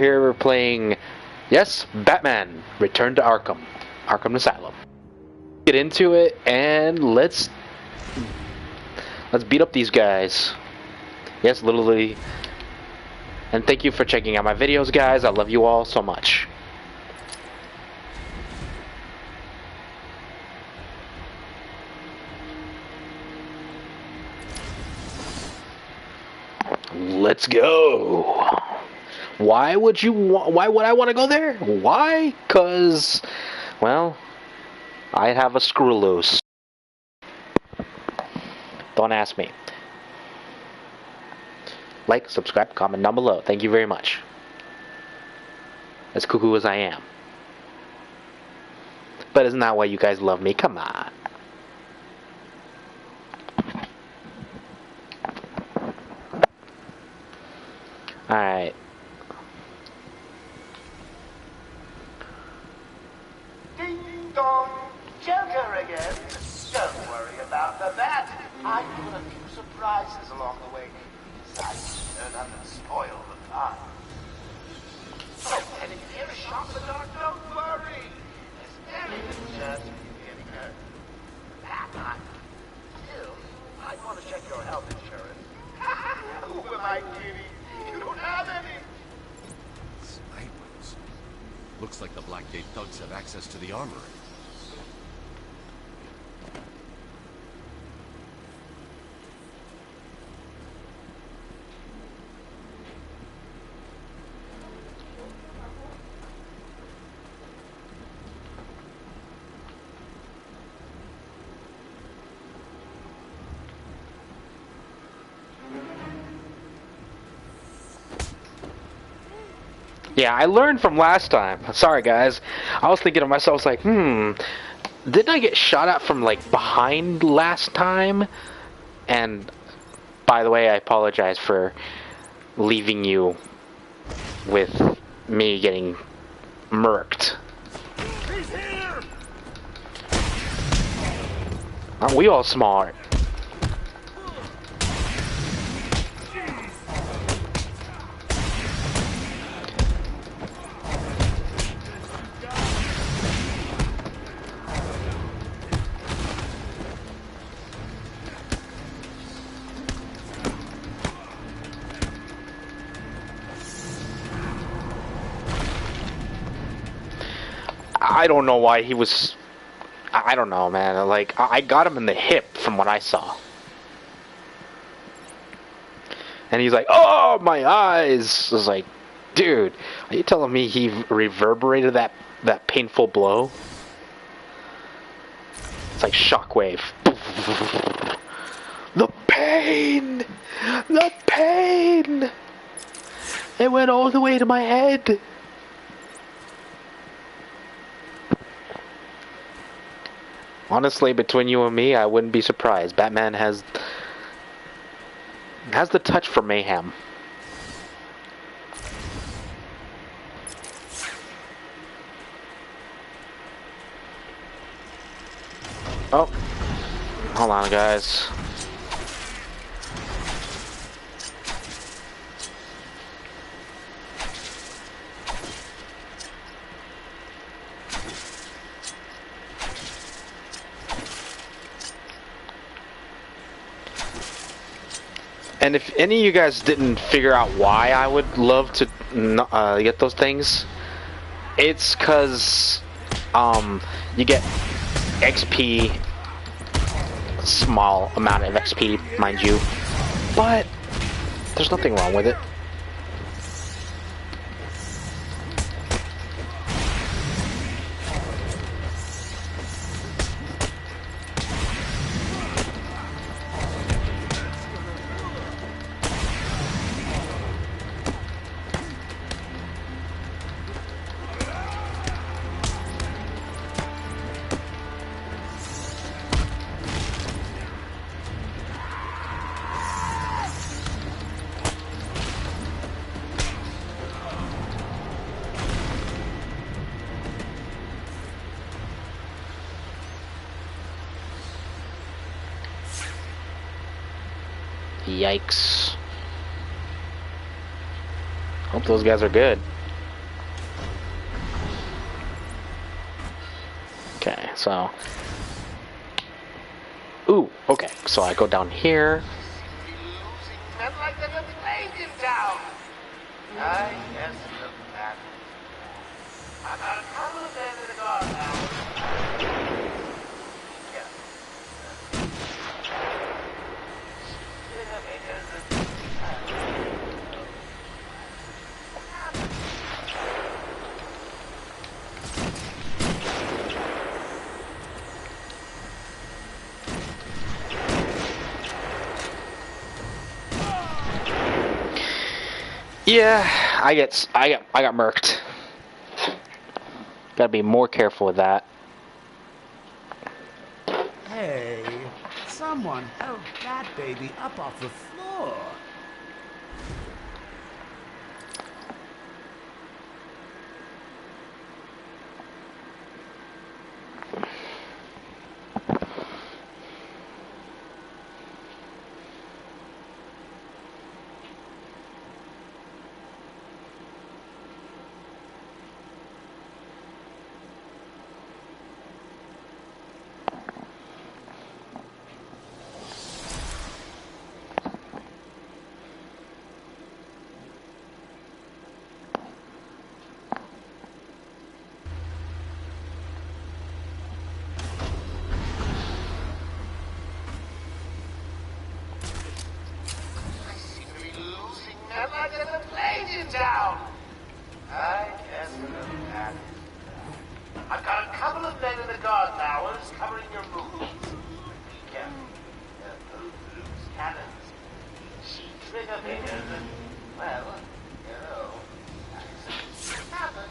Here we're playing, yes, Batman, Return to Arkham Asylum. Get into it and let's beat up these guys. Yes, literally. And thank you for checking out my videos, guys. I love you all so much. Let's go. Why would I want to go there? Why? 'Cause, well, I have a screw loose. Don't ask me. Like, subscribe, comment down below. Thank you very much. As cuckoo as I am. But isn't that why you guys love me? Come on. Alright. Ding dong, Joker again. Don't worry about the bat. I put a few surprises along the way. Besides, turn up and spoil the fun. Oh, and if you're shot in the dark, don't worry. There's very little chance of you getting hurt. That much. Still, I want to check your health insurance. Who am I kidding? You don't have any. Snipers. Looks like the Blackgate thugs have access to the armory. Yeah, I learned from last time. Sorry, guys. I was thinking to myself, I was like, didn't I get shot at from, like, behind last time? And, by the way, I apologize for leaving you with me getting murked. He's here! Aren't we all smart? I don't know why he was... I don't know, man. Like, I got him in the hip from what I saw. And he's like, oh, my eyes! I was like, dude, are you telling me he reverberated that painful blow? It's like shockwave. The pain! The pain! It went all the way to my head. Honestly, between you and me, I wouldn't be surprised. Batman has the touch for mayhem. Oh, hold on, guys. And if any of you guys didn't figure out why I would love to get those things, it's because you get XP, small amount of XP, mind you, but there's nothing wrong with it. Yikes. Hope those guys are good. So, ooh, okay. So I go down here. Losing men like there's a plague in town. I guess look back. I got a couple of men in the guard now. Yeah. Yeah, I got murked. Gotta be more careful with that. Hey, someone help that baby up off the floor. I seem to be losing men like there's a plague in town. I guess look back. I've got a couple of men in the guard towers covering your moves. Be careful. They're both loose cannons. Cheap trigger fingers and, well, you know, accidents happen.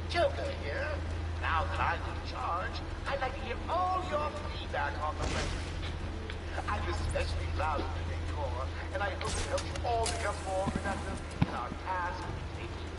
Joker here. Now that I'm in charge, I'd like to hear all your feedback on the record. I'm especially proud of the decor, and I hope it helps you all become more productive in our task of taking.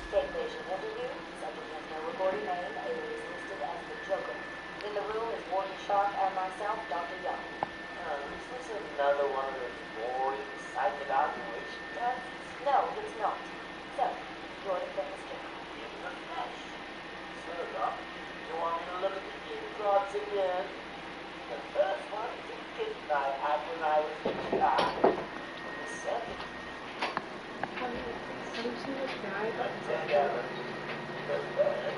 Technician interview. Subject has no recorded name. Alias listed as the Joker. In the room is Warden Sharp and myself, Dr. Young. Is this another one of those boring psych evaluation tests? No, it's not. So, you're the famous Joker. In the flesh. So, Doc, you want me to look at the ink drops again? The first one is a kitten I had when I was a child. The second, a dead elephant. The third,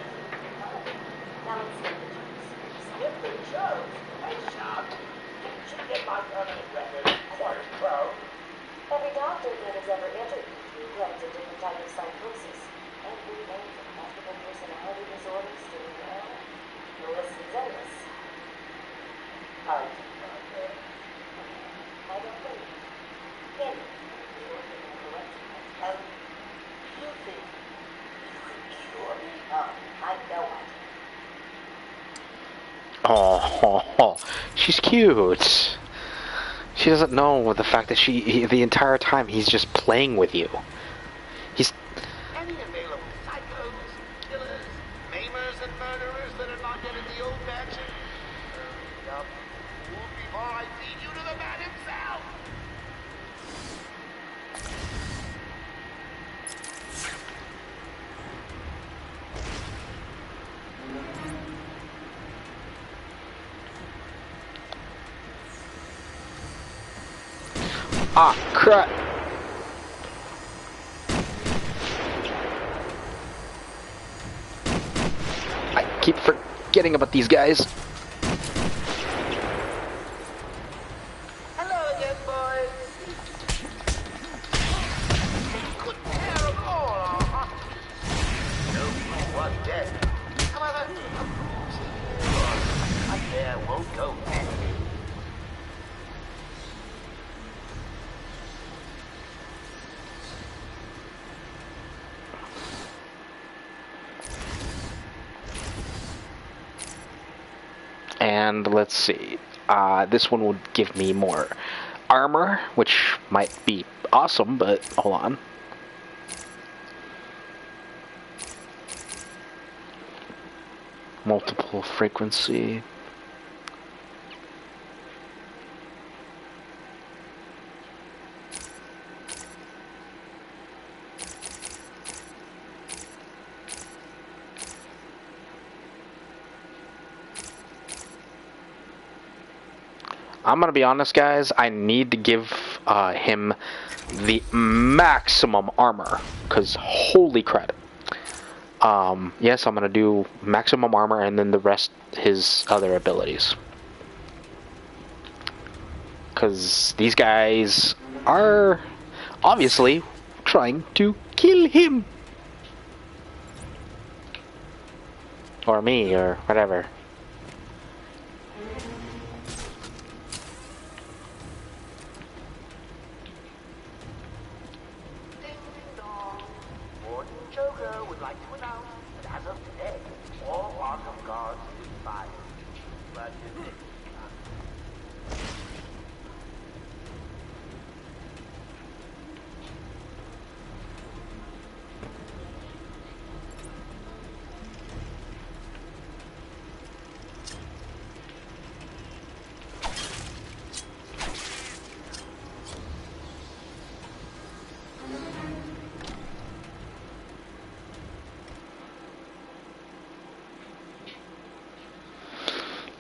Now let's see the jokes. Skip the jokes. Hey, Sharp, didn't you get my permanent record? Quarter pro. Every doctor that has ever entered claims a different type of psychosis. Everything from multiple personality disorders to, well, the list is endless. I do not know. I don't believe it. Can you? Correct. And you think you can cure me? Oh, I know I do. Oh, she's cute. She doesn't know the fact that the entire time he's just playing with you. He's Any available psychos, killers, maimers, and murderers that are not yet in the old mansion? Hurry up, fool, before I feed you to the man himself! crap. I keep forgetting about these guys. Hello again, boys. You couldn't tear a core off. Nobody was dead. However, a fool's here. My hair won't go back. And let's see. This one would give me more armor, which might be awesome, but hold on. Multiple frequency. I'm gonna be honest, guys. I need to give him the maximum armor, because holy crap. Yes, I'm gonna do maximum armor and then the rest his other abilities. Because these guys are obviously trying to kill him. Or me, or whatever. Ding dong. Warden Joker would like to announce that as of today, all Arkham guards have been fired. But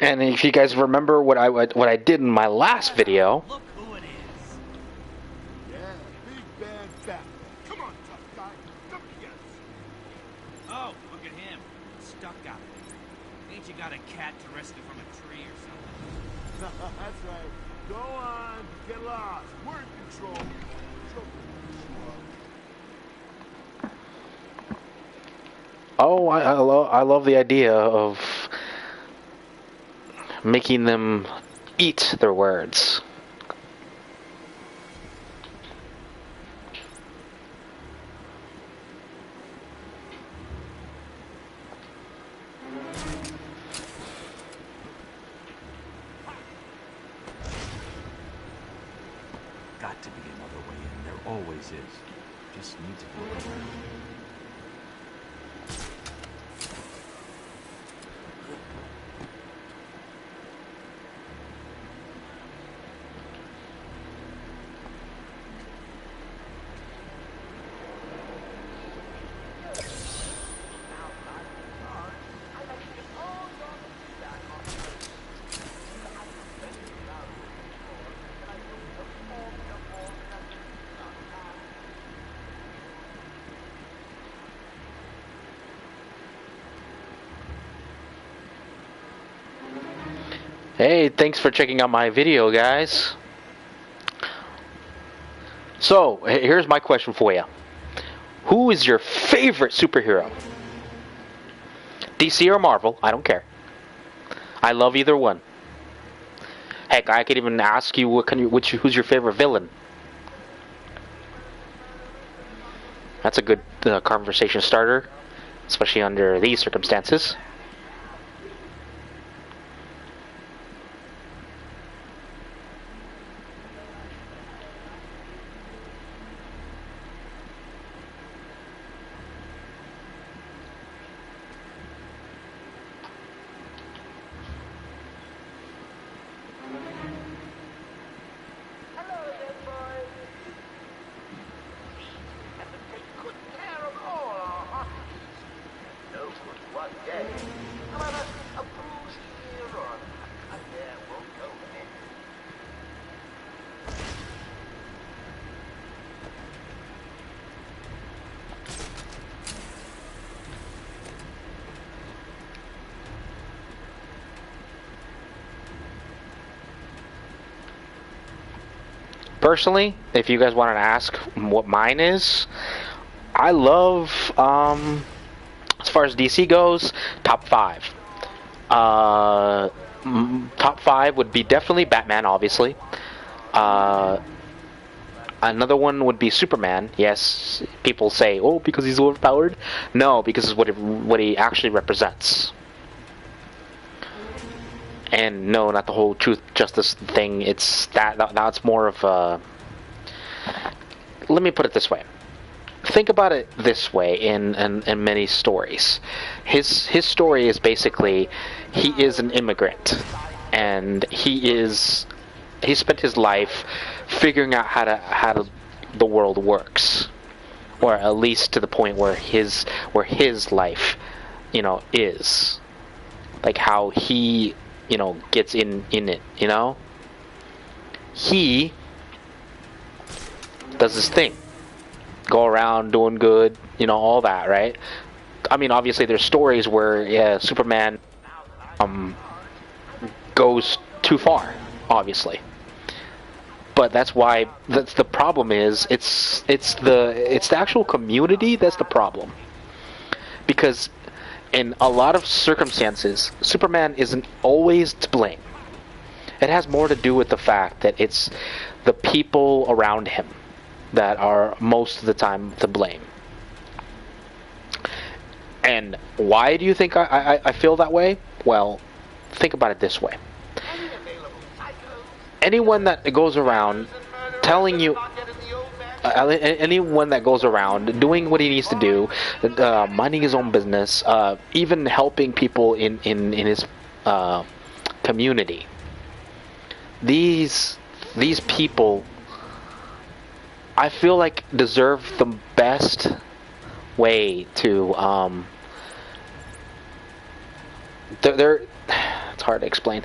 And if you guys remember what I did in my last video, Look who it is. Yeah, big bad fat. Come on, tough guy. Come get us. Oh, look at him. Stuck out there. Ain't you got a cat to rescue from a tree or something? That's right. Go on, get lost. We're in control. oh, I love the idea of making them eat their words. Got to be another way in. There always is. Just need to look around. Hey, thanks for checking out my video, guys. So, here's my question for you. Who is your favorite superhero? DC or Marvel? I don't care. I love either one. Heck, I could even ask you who's your favorite villain. That's a good conversation starter, especially under these circumstances. hello there, boys. We have to take good care of all our hostages. No good one day. However, a bruise here or a cut there won't go amiss. Personally, if you guys want to ask what mine is, I love, as far as DC goes, top 5. Top 5 would be definitely Batman, obviously. Another one would be Superman. Yes, people say, oh, because he's overpowered. No, because it's what he actually represents. And no, not the whole truth justice thing. It's that's more of a. Let me put it this way. Think about it this way in many stories. His story is basically he is an immigrant, and he spent his life figuring out how the world works, or at least to the point where his life, is like how he gets in it. He does his thing, go around doing good, all that, right? I mean, obviously there's stories where Superman goes too far, obviously. But that's the problem is it's the actual community that's the problem. Because in a lot of circumstances, Superman isn't always to blame. It has more to do with the fact that it's the people around him that are most of the time to blame. And why do you think I feel that way? Well, think about it this way. Anyone that goes around telling you, anyone that goes around doing what he needs to do, minding his own business, even helping people in his community, these people, I feel like, deserve the best way to it's hard to explain.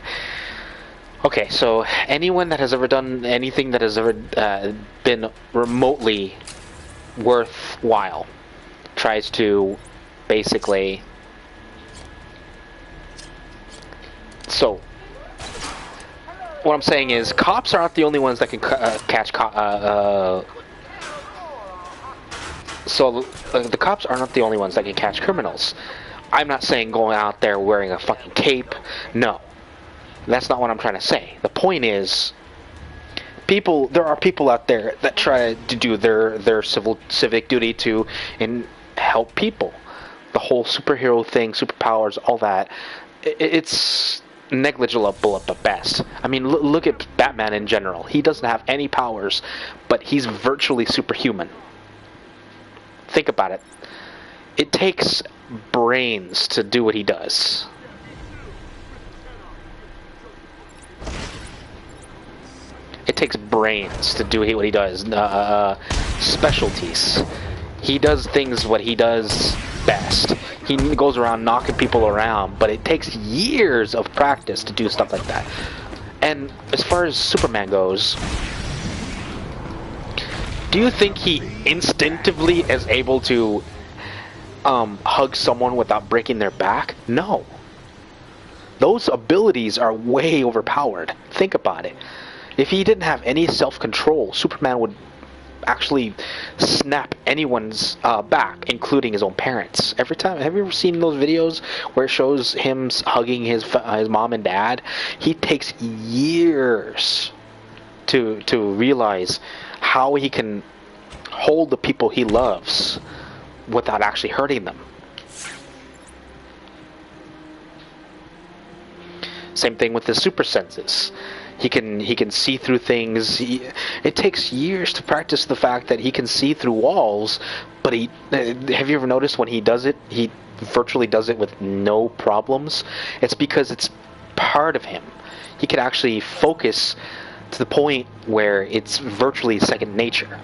Okay, so anyone that has ever done anything that has ever been remotely worthwhile tries to basically. So what I'm saying is, cops aren't the only ones that can catch. So the cops are not the only ones that can catch criminals. I'm not saying going out there wearing a fucking cape. No. That's not what I'm trying to say. The point is, there are people out there that try to do their civic duty to and help people. The whole superhero thing, superpowers, all that, it's negligible at the best. I mean, look at Batman in general. He doesn't have any powers, but he's virtually superhuman. Think about it. It takes brains to do what he does. It takes brains to do what he does. Specialties. He does things what he does best. He goes around knocking people around, but it takes years of practice to do stuff like that. And as far as Superman goes, do you think he instinctively is able to hug someone without breaking their back? No. Those abilities are way overpowered. Think about it. If he didn't have any self-control, Superman would actually snap anyone's back, including his own parents. Every time, have you ever seen those videos where it shows him hugging his mom and dad? He takes years to realize how he can hold the people he loves without actually hurting them. Same thing with the super senses. He can see through things. It takes years to practice the fact that he can see through walls, but have you ever noticed when he does it, he virtually does it with no problems? It's because it's part of him. He can actually focus to the point where it's virtually second nature.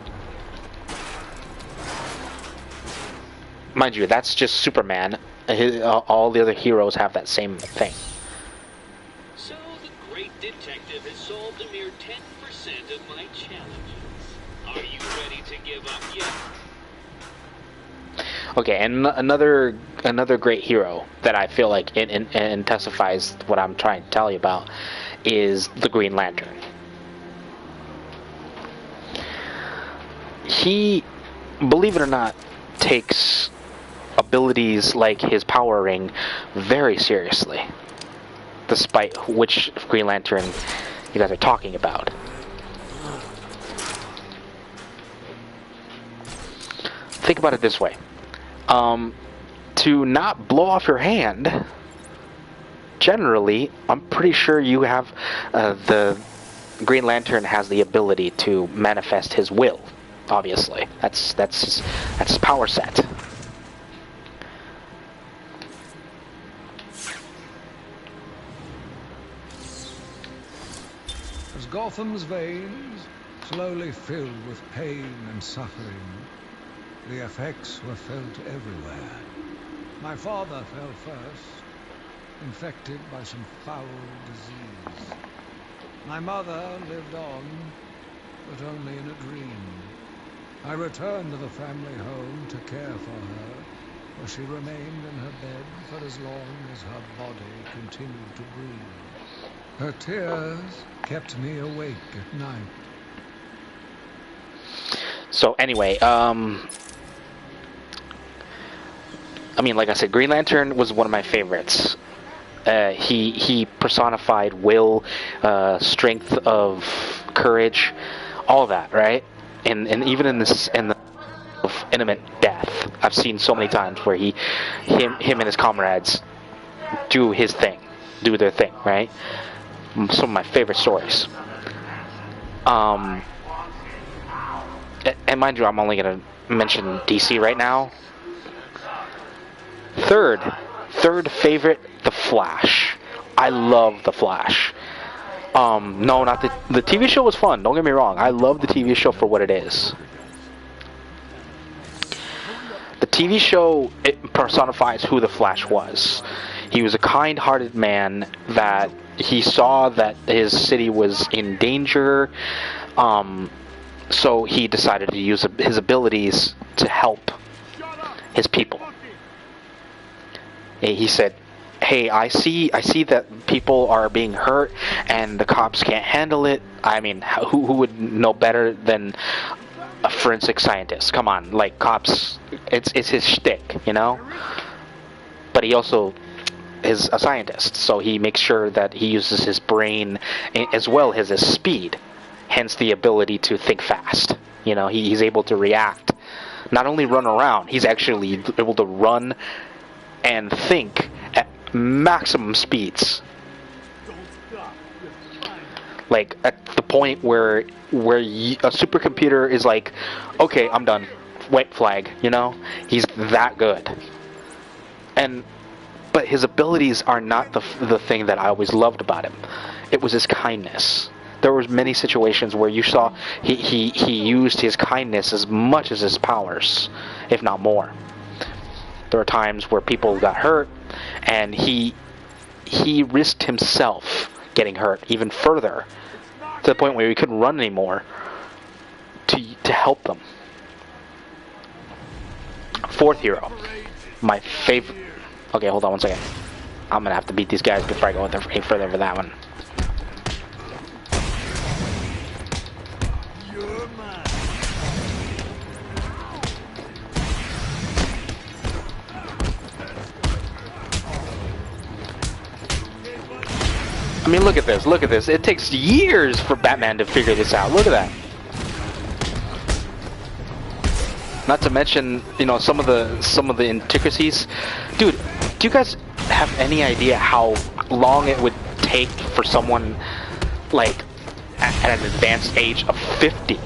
Mind you, that's just Superman. All the other heroes have that same thing. So the great detective has solved a mere 10% of my challenges. Are you ready to give up yet? Okay, and another great hero that I feel like it intensifies what I'm trying to tell you about is the Green Lantern. He, believe it or not, takes abilities like his power ring very seriously, despite which Green Lantern you guys are talking about. Think about it this way. To not blow off your hand generally, I'm pretty sure you have the Green Lantern has the ability to manifest his will. Obviously, that's his power set. As Gotham's veins slowly filled with pain and suffering, the effects were felt everywhere. My father fell first, infected by some foul disease. My mother lived on, but only in a dream. I returned to the family home to care for her, where she remained in her bed for as long as her body continued to breathe. Her tears kept me awake at night. So anyway, I mean, like I said, Green Lantern was one of my favorites. He personified will, strength of courage, all that, right? And even in the of intimate death, I've seen so many times where him and his comrades do their thing, right? Some of my favorite stories. And mind you, I'm only gonna mention DC right now. Third favorite, The Flash. I love The Flash. No, not the TV show was fun. Don't get me wrong. I love the TV show for what it is. The TV show, it personifies who the Flash was. He was a kind-hearted man that he saw that his city was in danger, so he decided to use his abilities to help his people. He said, "Hey, I see that people are being hurt, and the cops can't handle it. I mean, who would know better than a forensic scientist? Come on, like cops, it's his shtick, you know. But he also is a scientist, so he makes sure that he uses his brain as well as his speed. Hence the ability to think fast. You know, he's able to react, not only run around. He's actually able to run and think at maximum speeds. Like at the point where a supercomputer is like, okay, I'm done, white flag. You know, he's that good. But his abilities are not the thing that I always loved about him. It was his kindness. There was many situations where you saw he used his kindness as much as his powers, if not more. There were times where people got hurt, and he risked himself getting hurt even further, to the point where he couldn't run anymore, to help them. Fourth hero, my favorite. Okay, hold on one second. I'm gonna have to beat these guys before I go any further for that one. I mean, look at this. Look at this. It takes years for Batman to figure this out. Look at that. Not to mention, you know, some of the intricacies. Dude, do you guys have any idea how long it would take for someone like at an advanced age of 50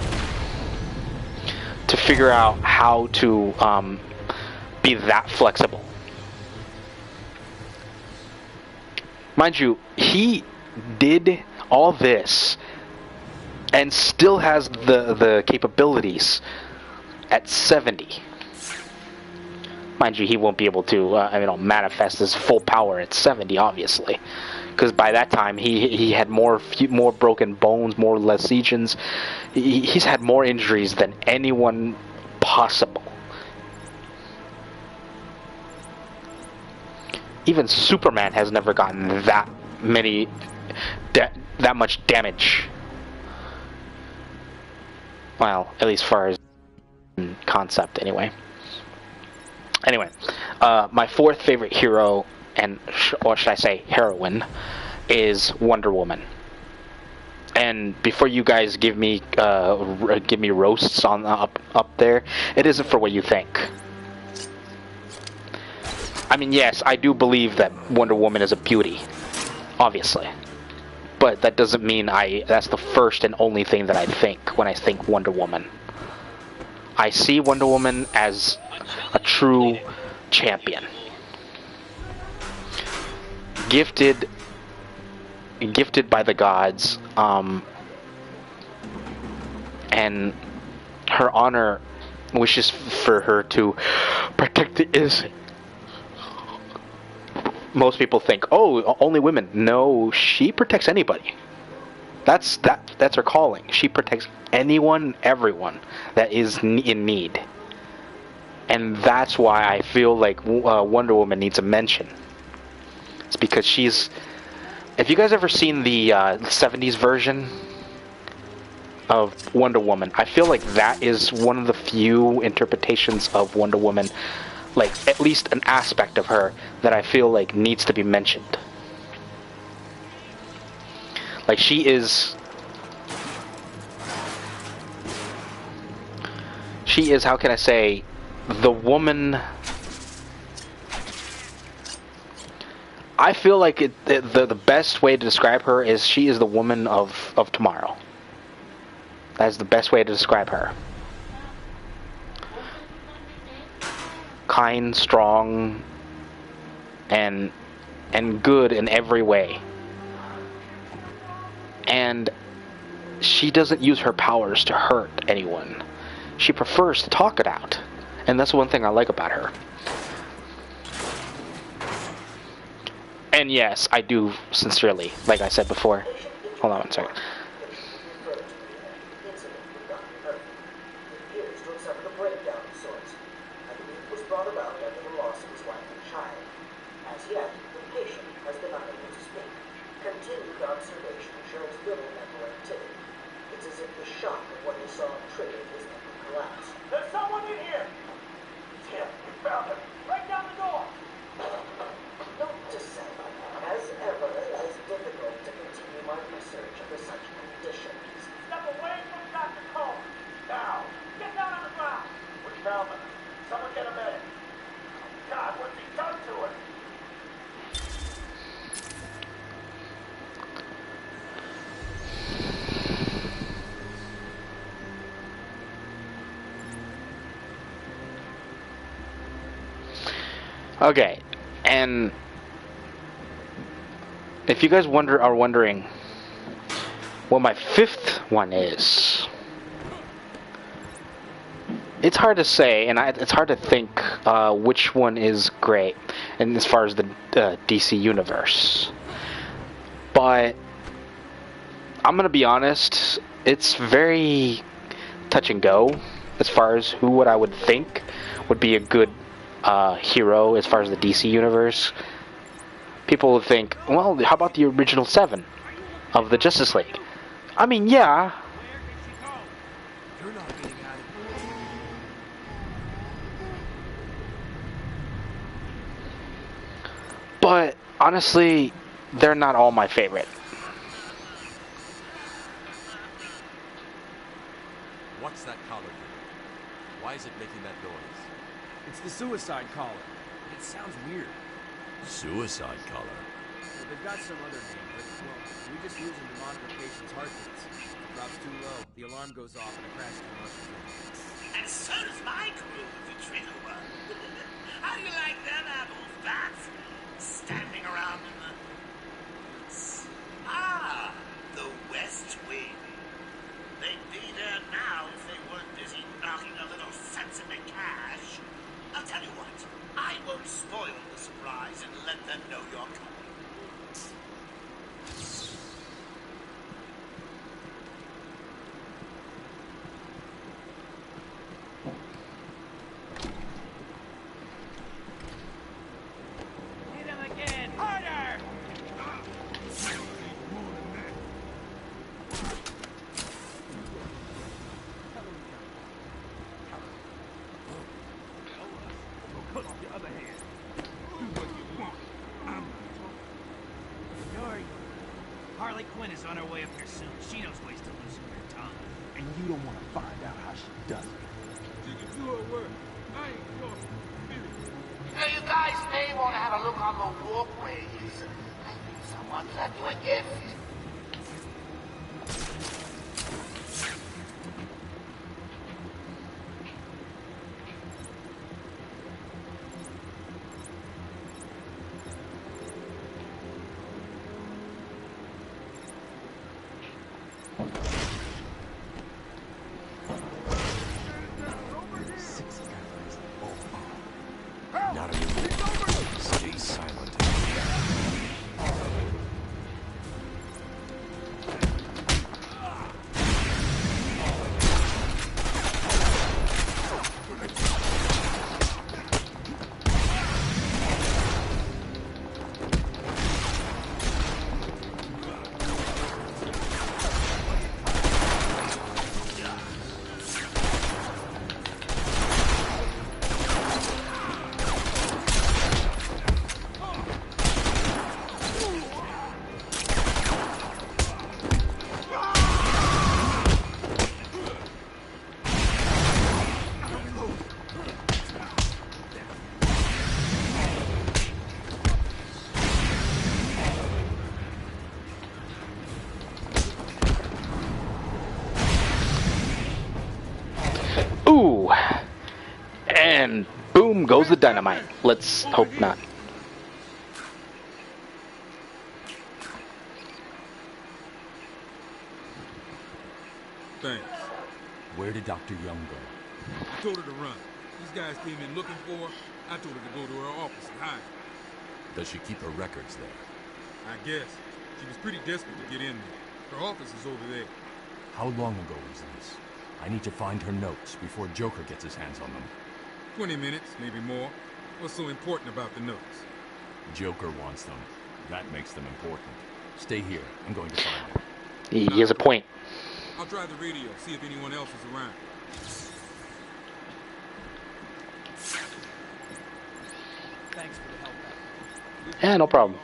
to figure out how to be that flexible? Mind you, he did all this and still has the capabilities at 70. Mind you, he won't be able to manifest his full power at 70, obviously, because by that time he had more broken bones, more lesions. He's had more injuries than anyone possible. Even Superman has never gotten that much damage. Well, at least far as concept, anyway. Anyway, my fourth favorite hero, or should I say heroine, is Wonder Woman. And before you guys give me roasts on up there, it isn't for what you think. I mean, yes, I do believe that Wonder Woman is a beauty, obviously. But that doesn't mean that's the first and only thing that I think when I think Wonder Woman. I see Wonder Woman as a true champion. Gifted by the gods, and her honor wishes for her to protect the innocent. Most people think, oh, only women. No, she protects anybody. That's her calling. She protects anyone, everyone that is in need. And that's why I feel like Wonder Woman needs a mention. It's because she's... Have you guys ever seen the 70s version of Wonder Woman? I feel like that is one of the few interpretations of Wonder Woman, like at least an aspect of her, that I feel like needs to be mentioned. Like she is, how can I say, the woman. I feel like the best way to describe her is she is the woman of tomorrow. That's the best way to describe her. Kind, strong, and good in every way. And she doesn't use her powers to hurt anyone. She prefers to talk it out. And that's one thing I like about her. And yes, I do sincerely, like I said before. Hold on one second. There's someone in here! Tim, we found him. Break down the door! Note to self, as ever, it is difficult to continue my research under such conditions. Step away from Dr. Cole! Now, get down on the ground! We found him. Someone get him in. God, what's he done to him? Okay, and if you guys are wondering what my fifth one is, it's hard to say, and it's hard to think which one is great, and as far as the DC universe. But I'm gonna be honest, it's very touch and go as far as what I would think would be a good hero as far as the DC universe. People would think, well, how about the original 7 of the Justice League? I mean, yeah. You're not getting out of here. But honestly, they're not all my favorite. What's that collar doing? Why is it making that noise? It's the suicide collar. It sounds weird. Suicide collar? Well, they've got some other name, but, well, we just use them to monitor patients' heartbeats. If it drops too low, the alarm goes off and a crash team rushes in. And so does my crew, the trigger one. How do you like them apples, bats? Standing around in the... the West Wing. They'd be there now if they weren't busy knocking a little sense into cash. I'll tell you what, I won't spoil the surprise and let them know you're coming. Hit him again! Harder! Put the other hand. Do what you want. I'm You're... Harley Quinn is on her way up here soon. She knows ways to loosen your tongue. And you don't want to find out how she does it. She can do her work. I ain't your business. Now, you guys may want to have a look on the walkways. Someone left you a gift. Not anymore. Stay silent. Ooh. And boom goes the dynamite. Let's hope not. Thanks. Where did Dr. Young go? I told her to run. These guys came in looking for her. I told her to go to her office and hide. Does she keep her records there? I guess. She was pretty desperate to get in there. Her office is over there. How long ago was this? I need to find her notes before Joker gets his hands on them. 20 minutes, maybe more. What's so important about the notes? Joker wants them. That makes them important. Stay here. I'm going to find them. He has a point. I'll try the radio, see if anyone else is around. Thanks for the help back. Yeah, no problem.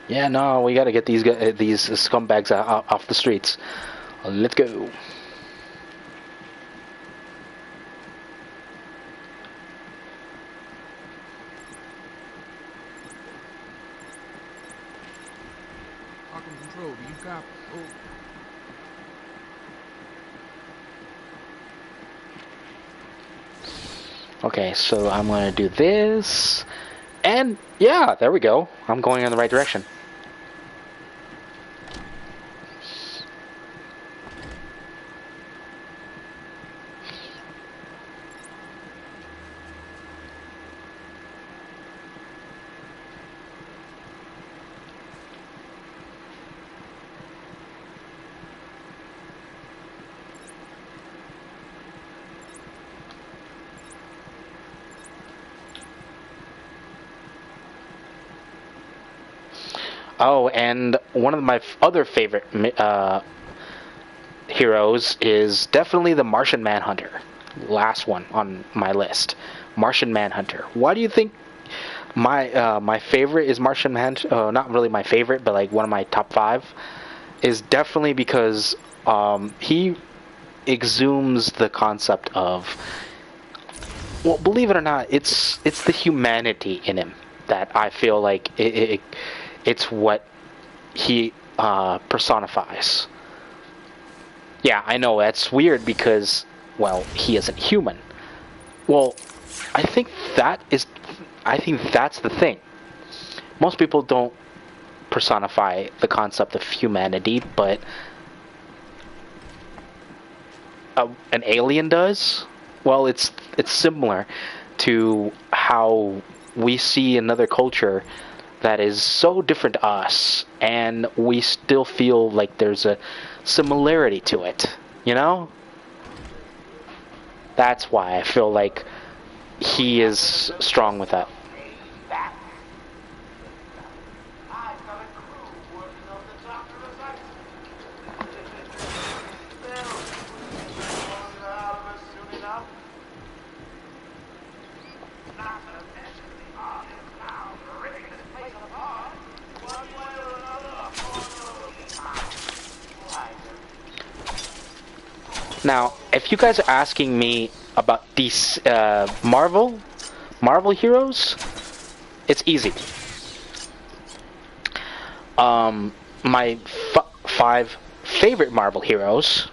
Yeah, no, we gotta get these scumbags off the streets. Let's go. Arkham Control, do you copy? Oh. Okay, so I'm gonna do this, and yeah, there we go. I'm going in the right direction. Oh, and one of my other favorite heroes is definitely the Martian Manhunter. Last one on my list, Martian Manhunter. Why do you think my favorite is Martian Manhunter? Not really my favorite, but like one of my top 5 is definitely because he exhumes the concept of, well, believe it or not, it's the humanity in him that I feel like it's what he personifies. Yeah, I know that's weird because, well, he isn't human. Well, I think that's the thing. Most people don't personify the concept of humanity, but an alien does. Well, it's similar to how we see another culture that is so different to us, and we still feel like there's a similarity to it, you know? That's why I feel like he is strong with that. I've got a crew working on the doctor's accident. Soon enough. Not to mention the artist now ripping this place apart. One way or another, Now, if you guys are asking me about these Marvel heroes, it's easy. My 5 favorite Marvel heroes,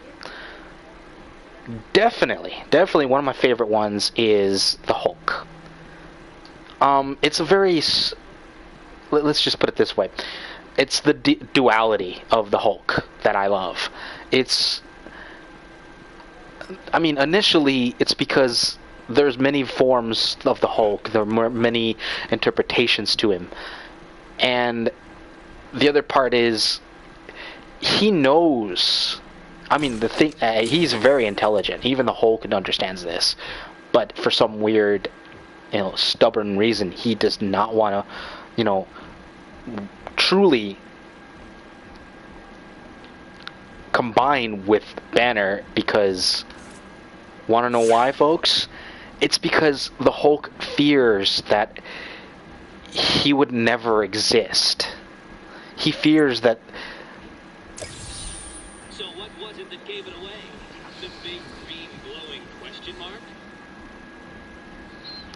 definitely one of my favorite ones is the Hulk. It's a very, let's just put it this way, it's the duality of the Hulk that I love. Initially it's because there's many forms of the Hulk, there are many interpretations to him, and the other part is he knows. He's very intelligent. Even the Hulk understands this, but for some weird, stubborn reason, he does not want to, truly combine with Banner. Because, want to know why, folks? It's because the Hulk fears that he would never exist. He fears that. So what was it that gave it away? The big green glowing question mark?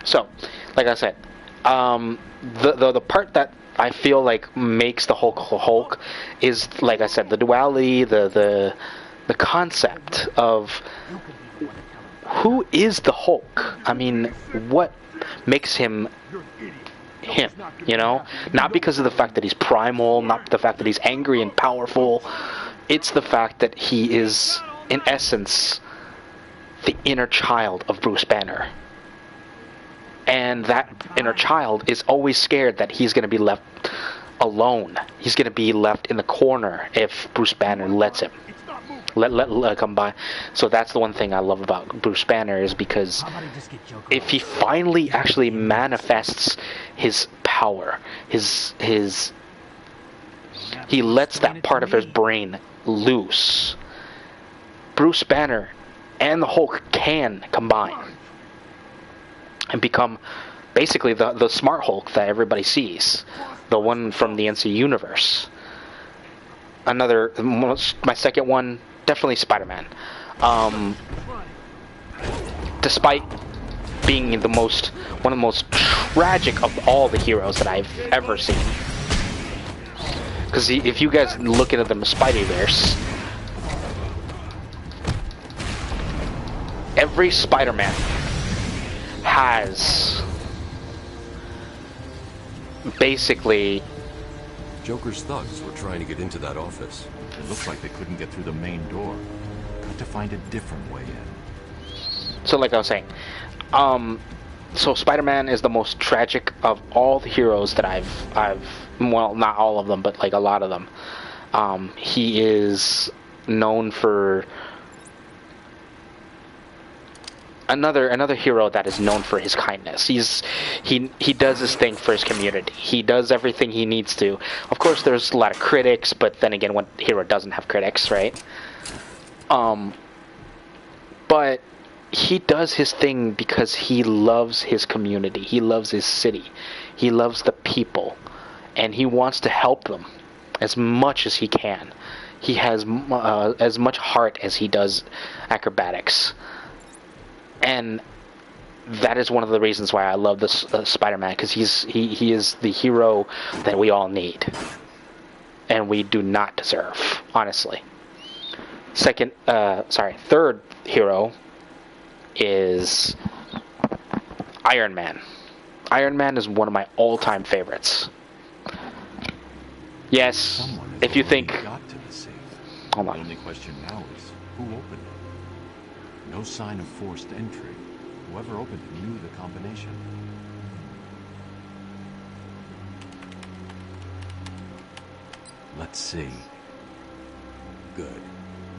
So, like I said, the part that I feel like makes the Hulk is, like I said, the duality, the concept of who is the Hulk. What makes him him, not because of the fact that he's primal, not the fact that he's angry and powerful. It's the fact that he is, in essence, the inner child of Bruce Banner. And that inner child is always scared that he's going to be left alone. He's going to be left in the corner if Bruce Banner lets him. Let come by. So that's the one thing I love about Bruce Banner, is because if he finally actually manifests his power, he lets that part of his brain loose, Bruce Banner and the Hulk can combine and become basically the smart Hulk that everybody sees, the one from the NC universe. My second one, definitely Spider-Man. Despite being one of the most tragic of all the heroes that I've ever seen. Because if you guys look into the Spideyverse, every Spider-Man has basically... Joker's thugs were trying to get into that office. It looks like they couldn't get through the main door. Got to find a different way in. So like I was saying, so Spider-Man is the most tragic of all the heroes that I've well, not all of them, but like a lot of them. He is known for another hero that is known for his kindness. He does his thing for his community. He does everything he needs to. Of course, there's a lot of critics, but then again, what hero doesn't have critics, right? But he does his thing because he loves his community. He loves his city. He loves the people, and he wants to help them as much as he can. He has as much heart as he does acrobatics. And that is one of the reasons why I love this Spider-Man, because he is the hero that we all need, and we do not deserve, honestly. Third hero is Iron Man. Iron Man is one of my all-time favorites. Yes, if you think... Got to the safe. Hold on. The only question now is, who opened it? No sign of forced entry. Whoever opened it knew the combination. Let's see. Good.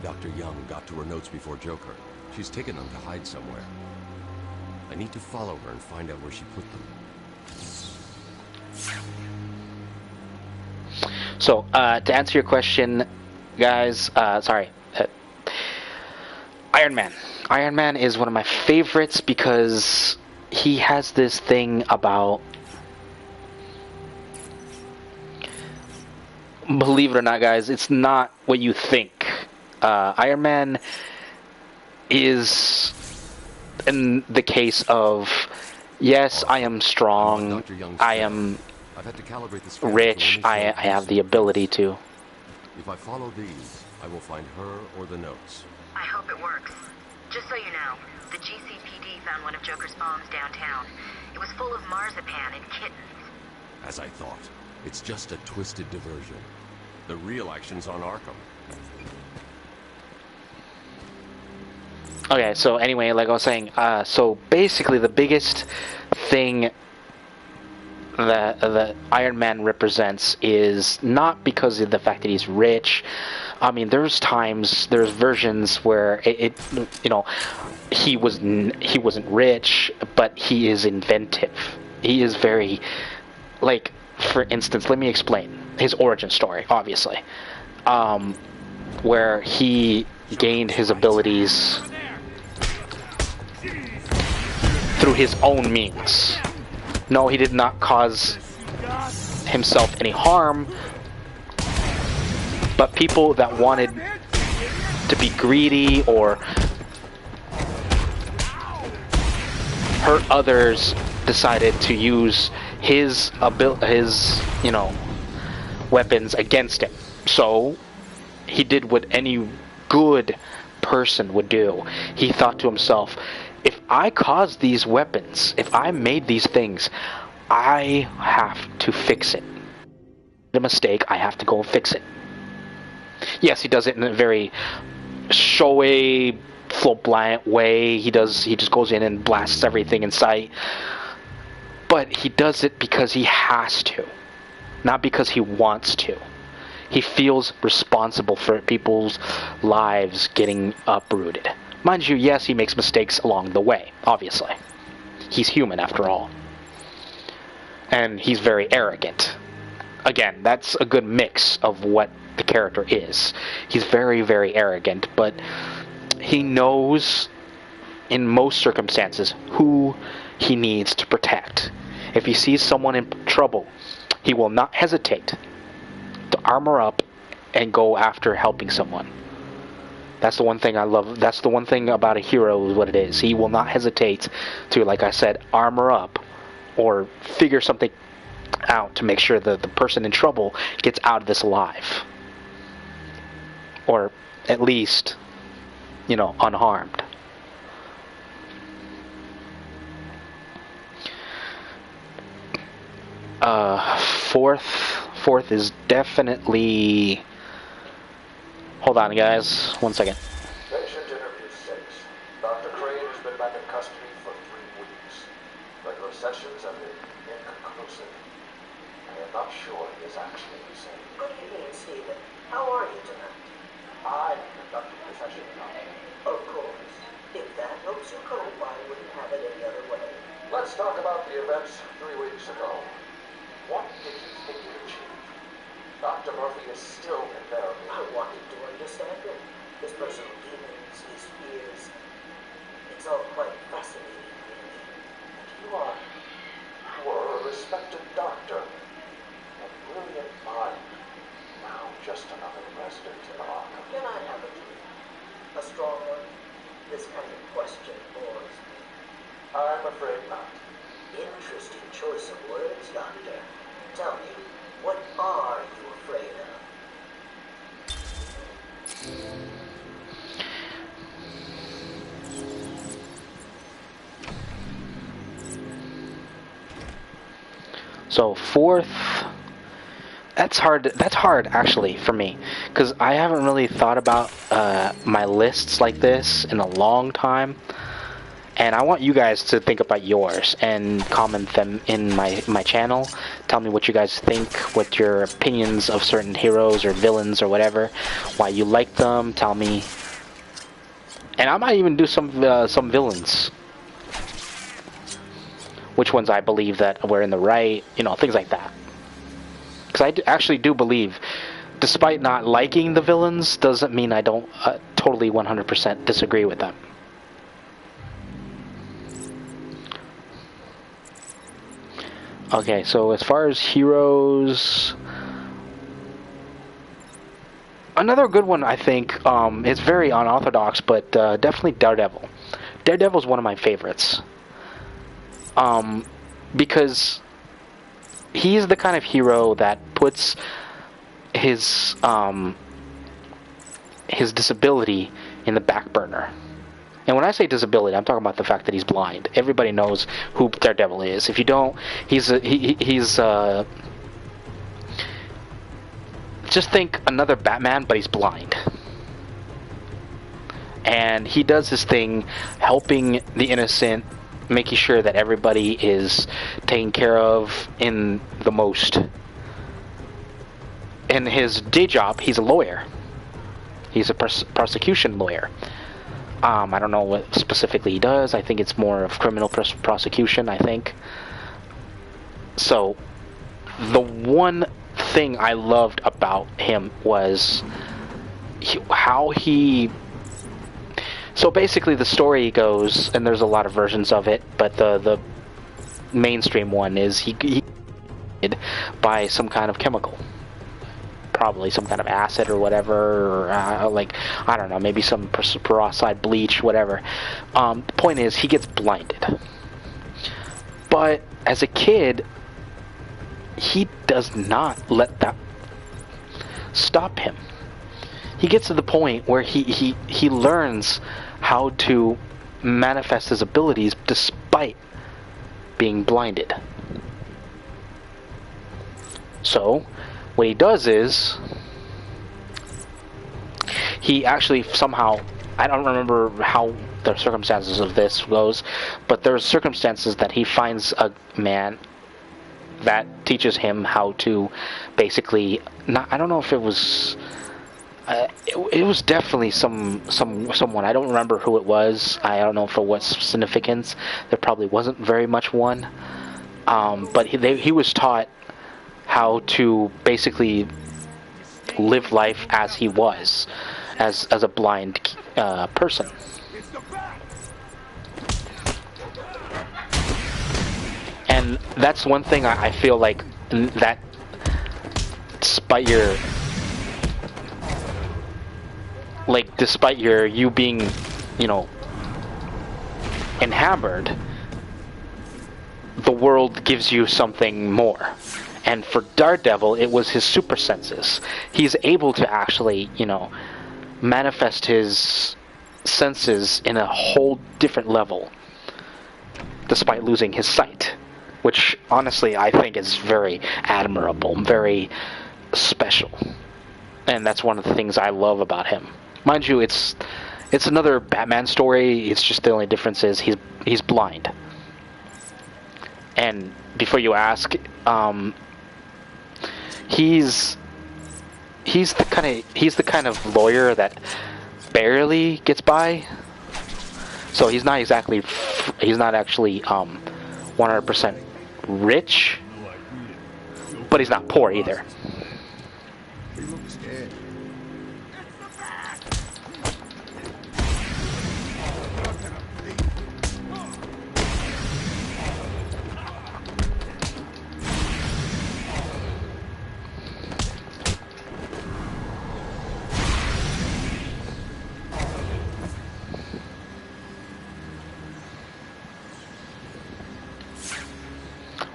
Dr. Young got to her notes before Joker. She's taken them to hide somewhere. I need to follow her and find out where she put them. So, to answer your question, guys, Iron Man. Iron Man is one of my favorites because he has this thing about... Believe it or not, guys, it's not what you think. Iron Man is in the case of, yes, I am strong, Dr. Young's I failed. am I've had to calibrate the scans rich, to only I show have the recent ability to. If I follow these, I will find her or the notes. I hope it works. Just so you know, the GCPD found one of Joker's bombs downtown. It was full of marzipan and kittens. As I thought, it's just a twisted diversion. The real action's on Arkham. Okay, so anyway, like I was saying, so basically the biggest thing that Iron Man represents is not because of the fact that he's rich. I mean, there's versions where he wasn't rich, but he is inventive. He is very, like, for instance, let me explain his origin story, obviously, where he gained his abilities through his own means. No, he did not cause himself any harm, but people that wanted to be greedy or hurt others decided to use his weapons against him. So he did what any good person would do. He thought to himself, if I caused these weapons, if I made these things, I have to fix it. The mistake, I have to go and fix it. Yes, he does it in a very showy, flamboyant way. He just goes in and blasts everything in sight. But he does it because he has to, not because he wants to. He feels responsible for people's lives getting uprooted. Mind you, yes, he makes mistakes along the way, obviously. He's human, after all. And he's very arrogant. Again, that's a good mix of what the character is. He's very, very arrogant, but he knows, in most circumstances, who he needs to protect. If he sees someone in trouble, he will not hesitate to armor up and go after helping someone. That's the one thing I love. That's the one thing about a hero is what it is. He will not hesitate to, like I said, armor up or figure something out to make sure that the person in trouble gets out of this alive. Or at least, unharmed. Fourth is definitely... Hold on, guys. 1 second. Patient interview 6. Dr. Crane has been back in custody for 3 weeks. Regular sessions have been inconclusive. I am not sure he is actually insane. Good evening, Stephen. How are you tonight? I conducted the session now. Of course. If that helps you cope, I wouldn't have it any other way. Let's talk about the events 3 weeks ago. What did you think you achieved? Dr. Murphy is still unbearable. I wanted to understand him. His personal demons, his fears. It's all quite fascinating, really. You are a respected doctor. A brilliant mind. Now just another resident in Arkham. Can I have a drink? A strong one? This kind of question bores me. I'm afraid not. Interesting choice of words, Doctor. Tell me, what are you afraid of? So fourth, that's hard actually for me, because I haven't really thought about my lists like this in a long time, and I want you guys to think about yours and comment them in my channel. Tell me what you guys think, what your opinions of certain heroes or villains or whatever, why you like them. Tell me, and I might even do some villains. Which ones I believe that we're in the right, things like that. Because I actually do believe, despite not liking the villains, doesn't mean I don't totally 100% disagree with them. Okay, so as far as heroes, another good one I think, it's very unorthodox, but definitely Daredevil. Daredevil's one of my favorites. Because he's the kind of hero that puts his disability in the back burner. And when I say disability, I'm talking about the fact that he's blind. Everybody knows who Daredevil is. If you don't, he's just think another Batman, but he's blind. And he does his thing, helping the innocent, making sure that everybody is taken care of in the most. In his day job, he's a lawyer. He's a prosecution lawyer. I don't know what specifically he does. I think it's more of criminal prosecution, I think. So, the one thing I loved about him was how he... So basically the story goes, and there's a lot of versions of it, but the mainstream one is he by some kind of chemical. Probably some kind of acid or whatever, or like, I don't know, maybe some peroxide bleach, whatever. The point is, he gets blinded. But as a kid, he does not let that stop him. He gets to the point where he learns how to manifest his abilities despite being blinded. So, what he does is, he actually somehow, I don't remember how the circumstances of this goes, but there's circumstances that he finds a man that teaches him how to basically, I don't know if it was, it was definitely someone. I don't remember who it was. I don't know if it was significance. There probably wasn't very much one. But he was taught how to basically live life as he was, as a blind person. And that's one thing I feel like that, despite you being, enamored, the world gives you something more. And for Daredevil, it was his super senses. He's able to actually, manifest his senses in a whole different level, despite losing his sight. Which, honestly, I think is very admirable, very special. And that's one of the things I love about him. Mind you, it's another Batman story. It's just the only difference is he's blind. And before you ask, he's the kind of lawyer that barely gets by. So he's not actually 100% rich, but he's not poor either.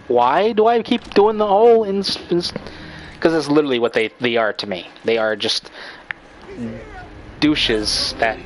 Why do I keep doing the whole because it's literally what they are to me. They are just douches that...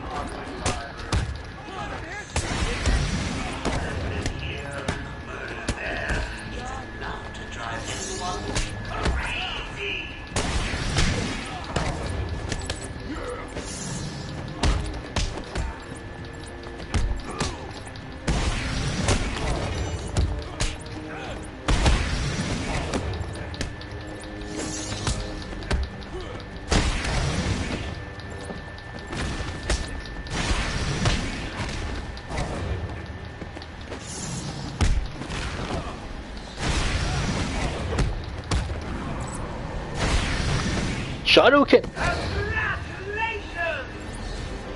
Shadowkin! Congratulations!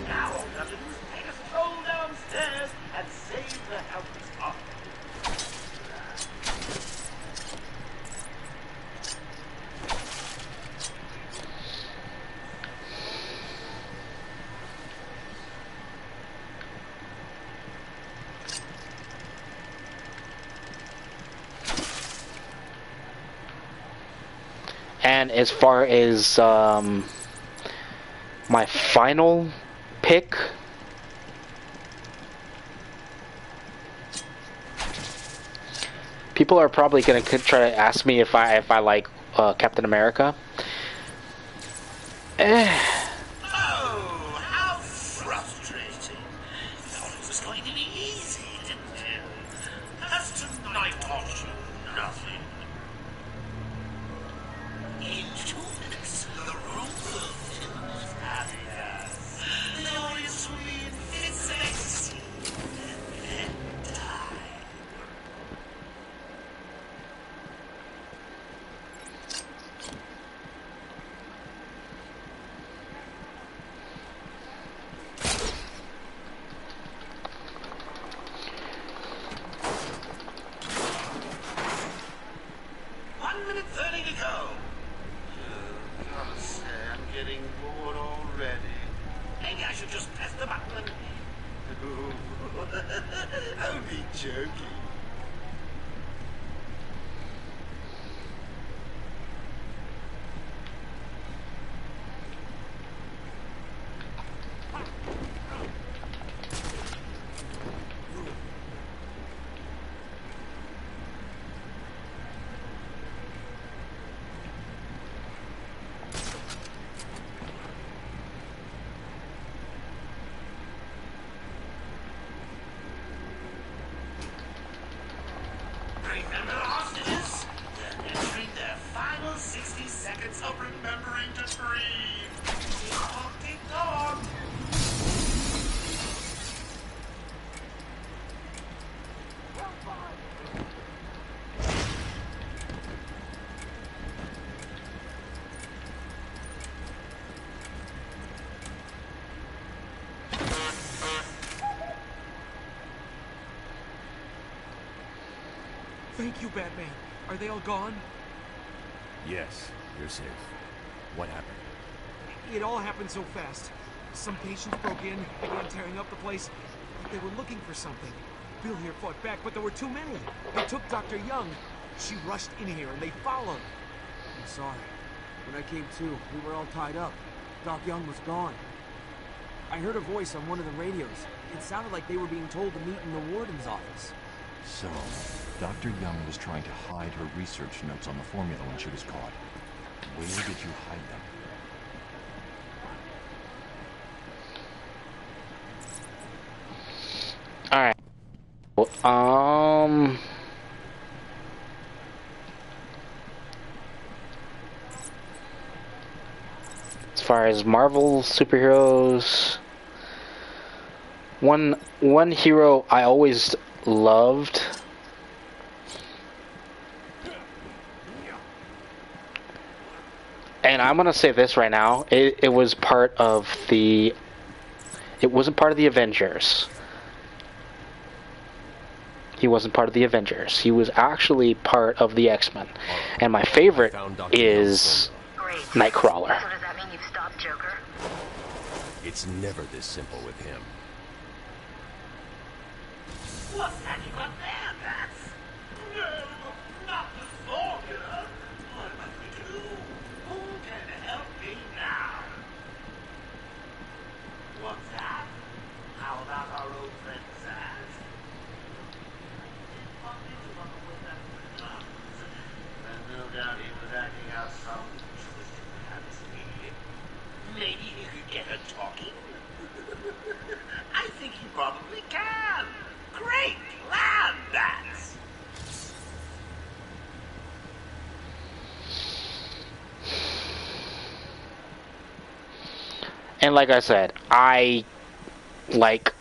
Now, Cousins, take a stroll downstairs and save the helpless heart. And as far as my final pick, people are probably gonna try to ask me if I like Captain America. Oh, how frustrating. Thought it was going to be easy, didn't you? Has tonight taught you nothing? In 2 minutes, the room will fill with happiness. The audience will be in fits of ecstasy and die. Only joking. Remember, hostages? They're entering their final 60 seconds of remembering to breathe. Tick tock. Thank you, Batman. Are they all gone? Yes, you're safe. What happened? It all happened so fast. Some patients broke in, began tearing up the place. They were looking for something. Bill here fought back, but there were too many. They took Dr. Young. She rushed in here and they followed. I'm sorry. When I came to, we were all tied up. Doc Young was gone. I heard a voice on one of the radios. It sounded like they were being told to meet in the warden's office. So, Dr. Young was trying to hide her research notes on the formula when she was caught. Where did you hide them? Alright. As far as Marvel superheroes, one hero I always loved and I'm gonna say this right now, it was part of the it wasn't part of the Avengers. He wasn't part of the Avengers. He was actually part of the X-Men. And my favorite is Nightcrawler. So does that mean you've stopped Joker? It's never this simple with him. What's that you got there, Bats? No, not the formula. What am I going to do? Who can help me now? What's that? How about our old friend Zaz? And no doubt he was acting out some twisted fantasy. Maybe he could get her talking? I think he probably can. Great plan, Bats! And like I said, I like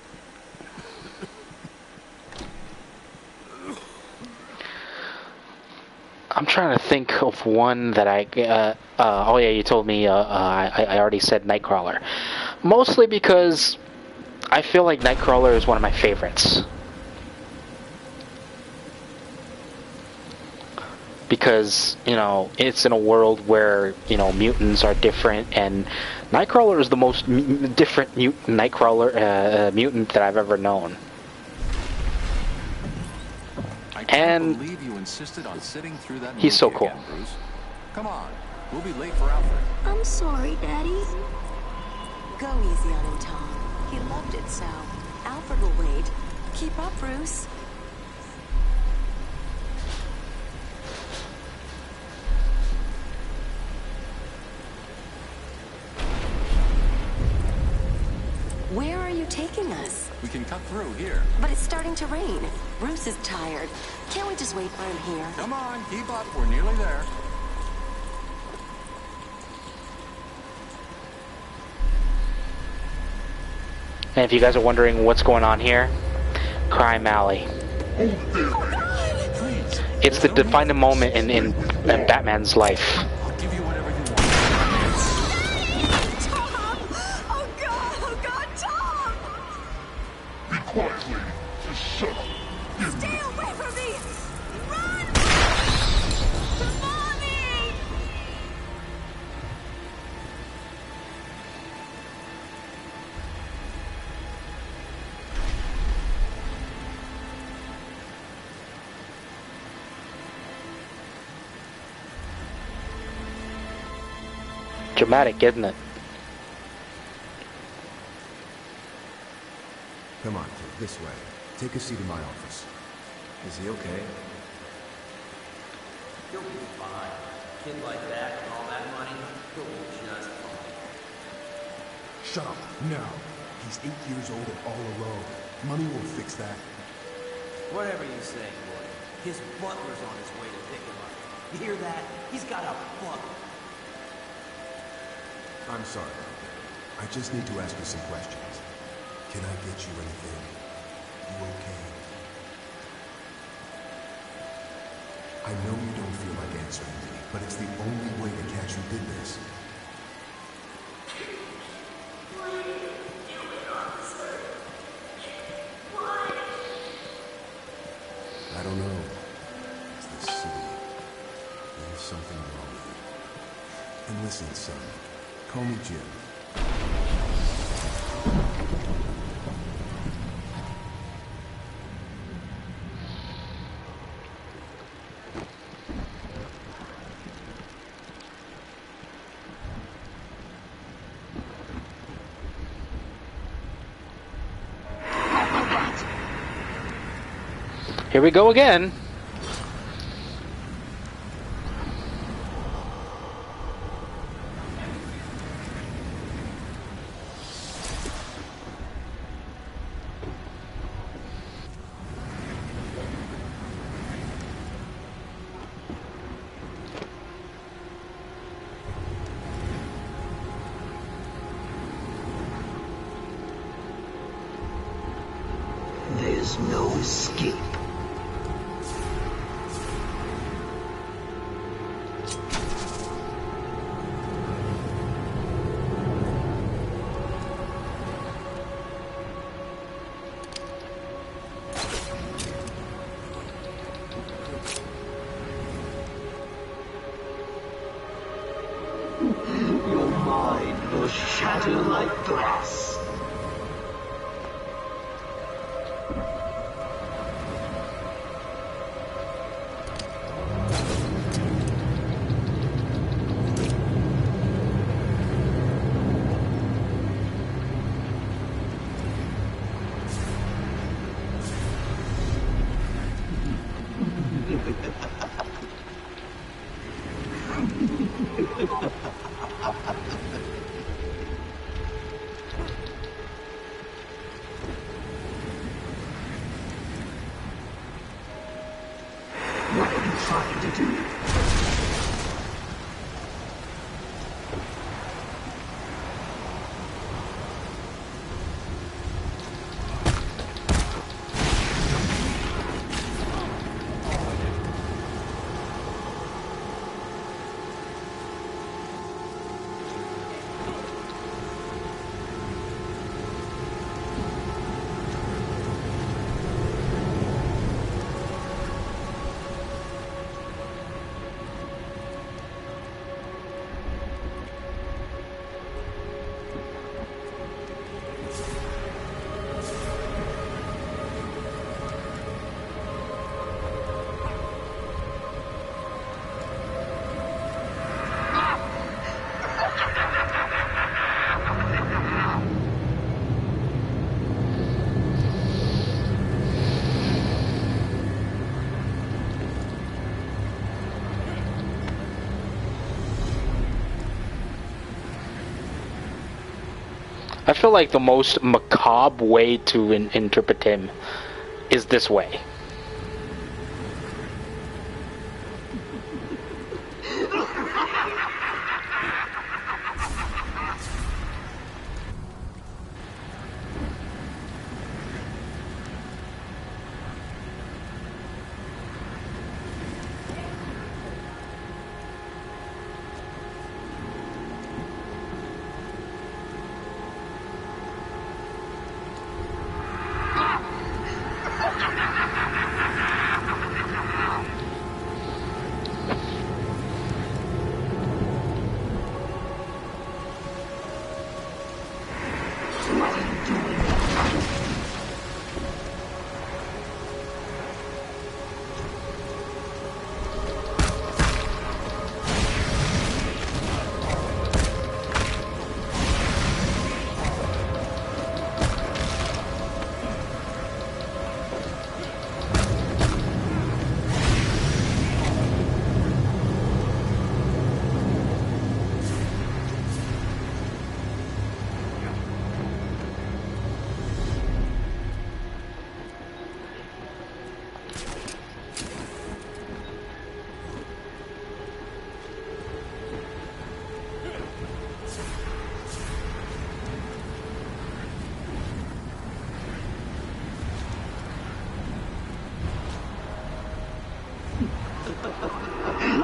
I'm trying to think of one that oh yeah, you told me I already said Nightcrawler. Mostly because I feel like Nightcrawler is one of my favorites. Because, you know, it's in a world where, you know, mutants are different, and Nightcrawler is the most different mutant mutant that I've ever known. I can't believe you insisted on sitting through that he's so movie cool. again, Bruce. Come on, We'll be late for Alfred. I'm sorry, Daddy. Go easy on him, Tom. He loved it so. Alfred will wait. Keep up, Bruce. Where are you taking us? We can cut through here. But it's starting to rain. Bruce is tired. Can't we just wait for him here? Come on, keep up. We're nearly there. And if you guys are wondering what's going on here, Crime Alley. It's the defining moment in Batman's life. I'll give you whatever you want. Oh God, Tom! Be quiet, lady. Just shut up. Stay away from me! Run! Mommy! Dramatic, isn't it? Come on, kid, this way. Take a seat in my office. Is he okay? He'll be fine. Kid like that and all that money, he'll be just fine. Shut up, now. He's 8 years old and all alone. Money won't fix that. Whatever you say, boy. His butler's on his way to pick him up. You hear that? He's got a butler. I'm sorry. I just need to ask you some questions. Can I get you anything? You okay? I know you don't feel like answering me, but it's the only way to catch who did this. I don't know. It's the city. There's something wrong with it. And listen, son. Call me Jim. Here we go again. There's no escape. Your mind will shatter like glass. What are you trying to do? I feel like the most macabre way to interpret him is this way.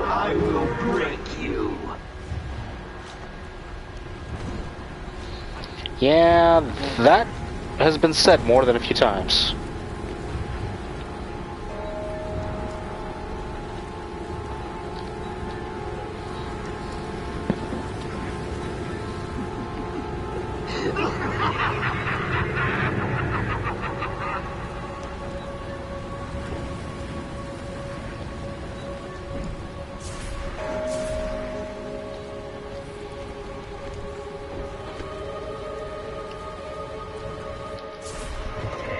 I will break you. Yeah, that has been said more than a few times.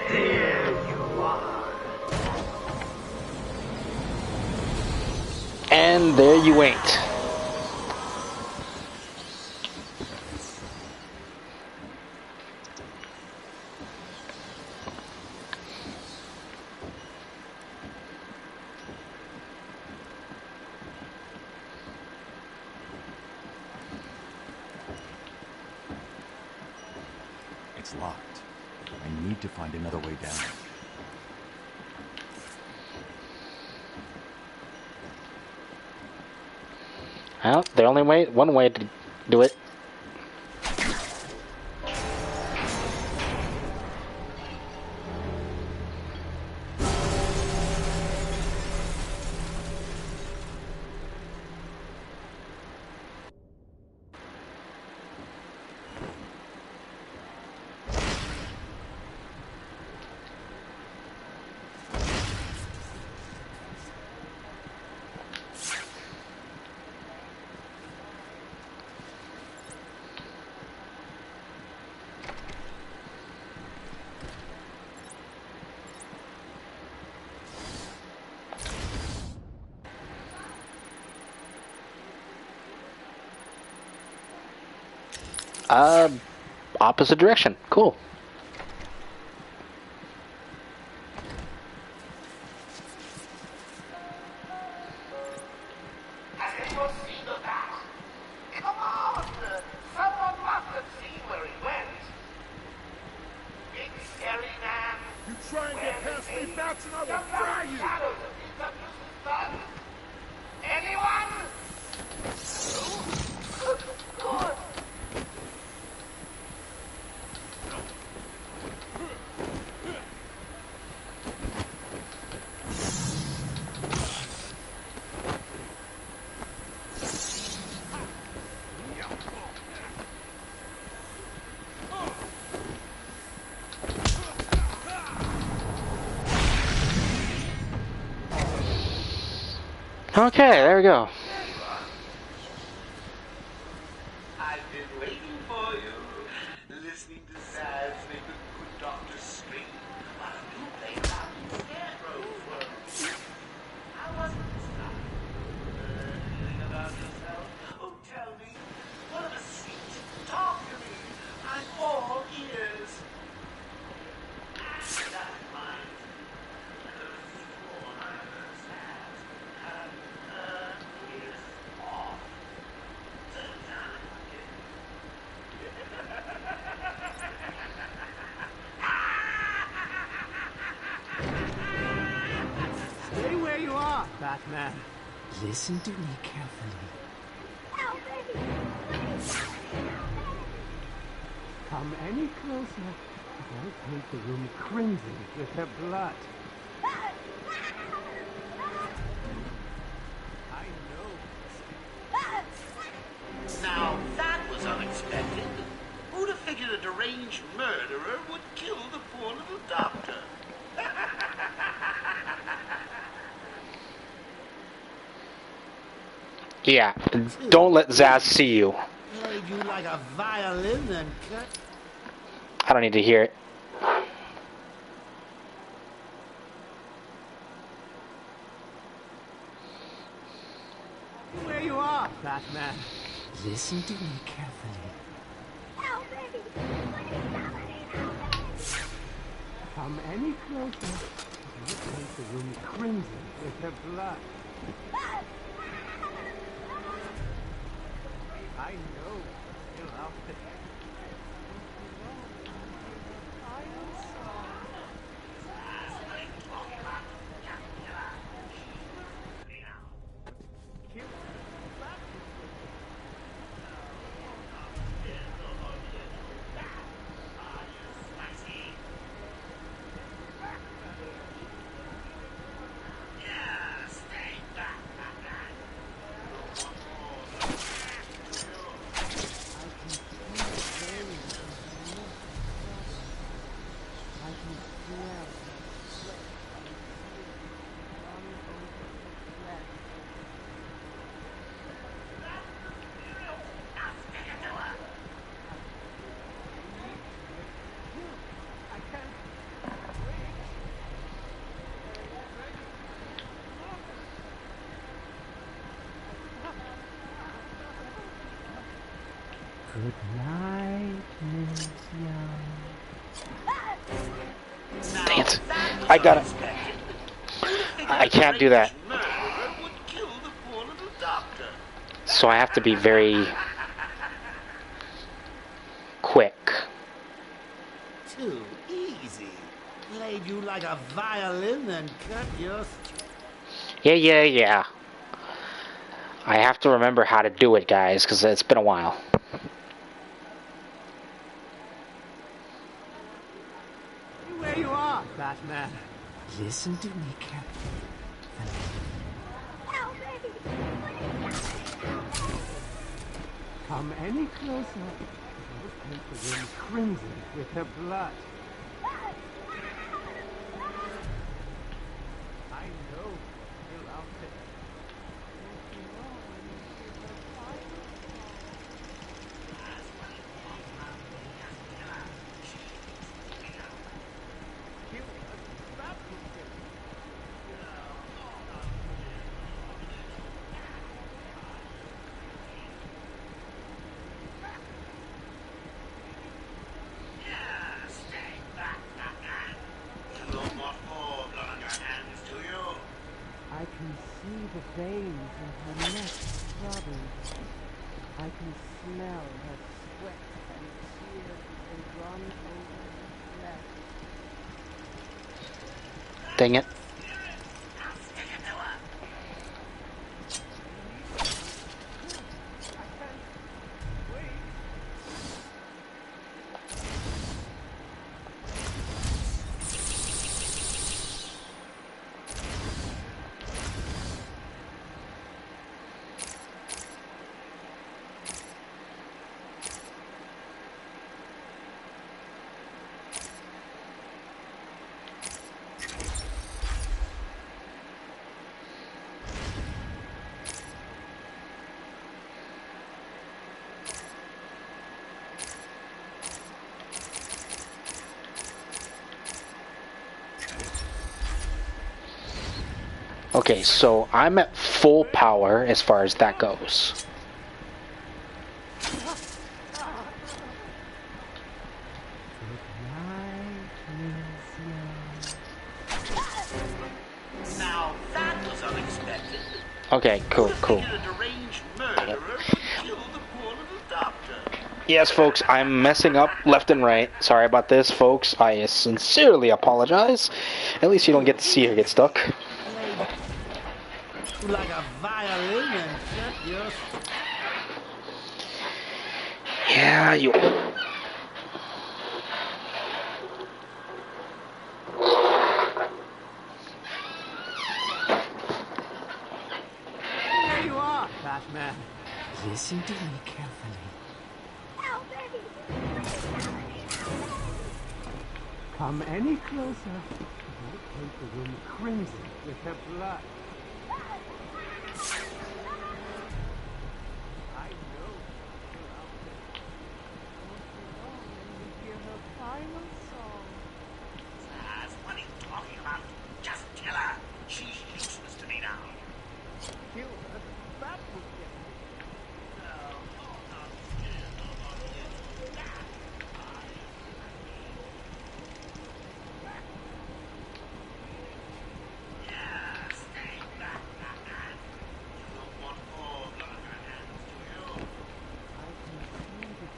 There you are. And there you ain't. It's locked. I need to find another way down. Well, the only way, one way to do it. Opposite direction. Cool. Has anyone seen the bat? Come on! Someone must have seen where he went. Big scary man. You try and get past me, bats, and I will Jump out fry of the you! shadows and pick up Mrs. Sun. Anyone? Good. Okay, there we go. I've been waiting for you. Listening to Zaz make a good doctor scream while you play out scarecrows for me. How was it this time? Anything about yourself? Oh, tell me. What of a sweet? Talk to me. I'm all Batman, listen to me carefully. Come any closer, I'll paint the room crimson with her blood. I know. Now that was unexpected. Who'd have figured a deranged murderer would kill the poor little doctor? Yeah, don't let Zaz see you. Played you like a violin and cut. I don't need to hear it. Where you are, Batman. Listen to me carefully. Come any closer, I'll paint the room crimson with her blood. I know you're still out there. Good night, Miss Young. Dang it. I gotta... I can't do that. So I have to be very... quick. Too easy. Played you like a violin and cut your... Yeah. I have to remember how to do it, guys, because it's been a while. Where you are, Batman. Listen to me carefully. Come any closer, I'll paint the room crimson with her blood. I know you're out there. I can see the veins in her neck throbbing. I can smell her sweat and tears as they run over her flesh. Dang it. Okay, so I'm at full power as far as that goes. Now that was unexpected. Okay, cool. A deranged murderer would kill the poor little doctor. Yes, folks, I'm messing up left and right. Sorry about this, folks. I sincerely apologize. At least you don't get to see her get stuck. like a violin and shut your... Yeah, you... There you are, Batman. Listen to me carefully. Ow, baby! Come any closer, you'll paint the room crimson with her blood. I know you're out there. Won't be long and you hear her final song. Zaz, what are you talking about? Just kill her. She's useless to me now. Kill her? That would get me.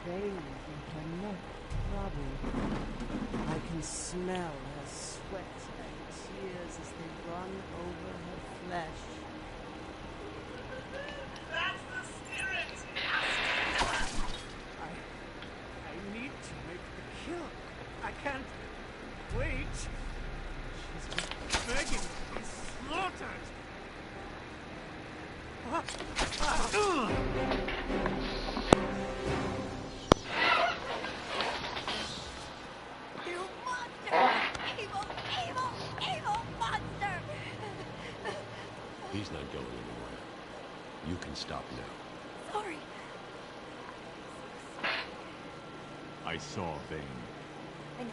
Veins in her neck throbbing. I can smell her sweat and tears as they run over her flesh. That's the spirit! I need to make the kill. I can't wait. She's just begging to be slaughtered. You monster! Evil, evil, evil monster! He's not going anywhere. You can stop now. Sorry. I saw Bane. I know.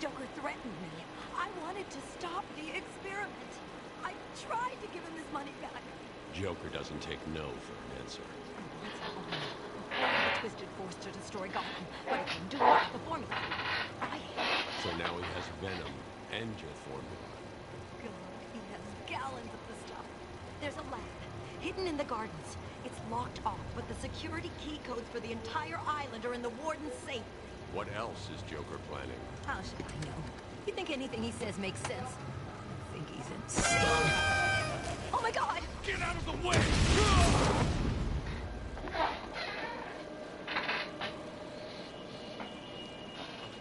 Joker threatened me. I wanted to stop the experiment. I tried to give him his money back. Joker doesn't take no for an answer. The twisted force to destroy Gotham, but it can do it with the formula. So now he has Venom and your formula. God, he has gallons of the stuff. There's a lab, hidden in the gardens. It's locked off, but the security key codes for the entire island are in the warden's safe. What else is Joker planning? How should I know? You think anything he says makes sense? I think he's insane. Oh my God! Get out of the way!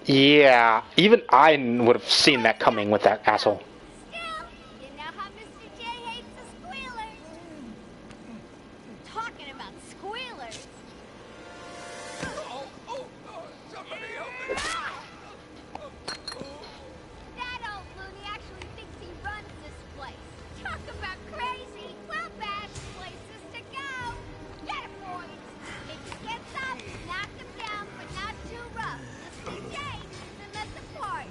Yeah, even I would have seen that coming with that asshole. You know how Mr. J hates the squealers. Talking about squealers. Somebody help me! That old loony actually thinks he runs this place. Talk about crazy. Well, bad places to go. Get him, boys. If he gets up, knock him down, but not too rough. Just engage and let the part.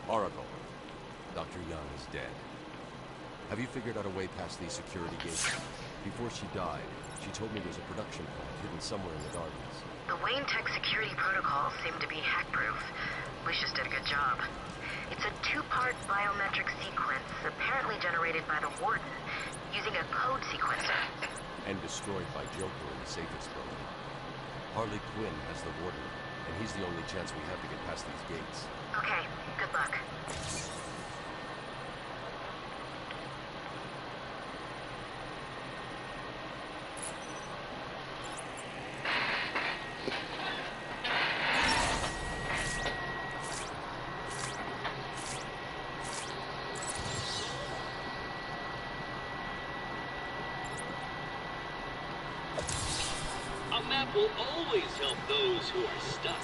Oracle, Dr. Young is dead. Have you figured out a way past these security gates? Before she died, she told me there's a production plant hidden somewhere in the gardens. The Wayne Tech security protocols seem to be hack-proof. Lucius did a good job. It's a two-part biometric sequence, apparently generated by the Warden, using a code sequencer. And destroyed by Joker in the safe experiment. Harley Quinn has the Warden, and he's the only chance we have to get past these gates. Okay, good luck. A map will always help those who are stuck.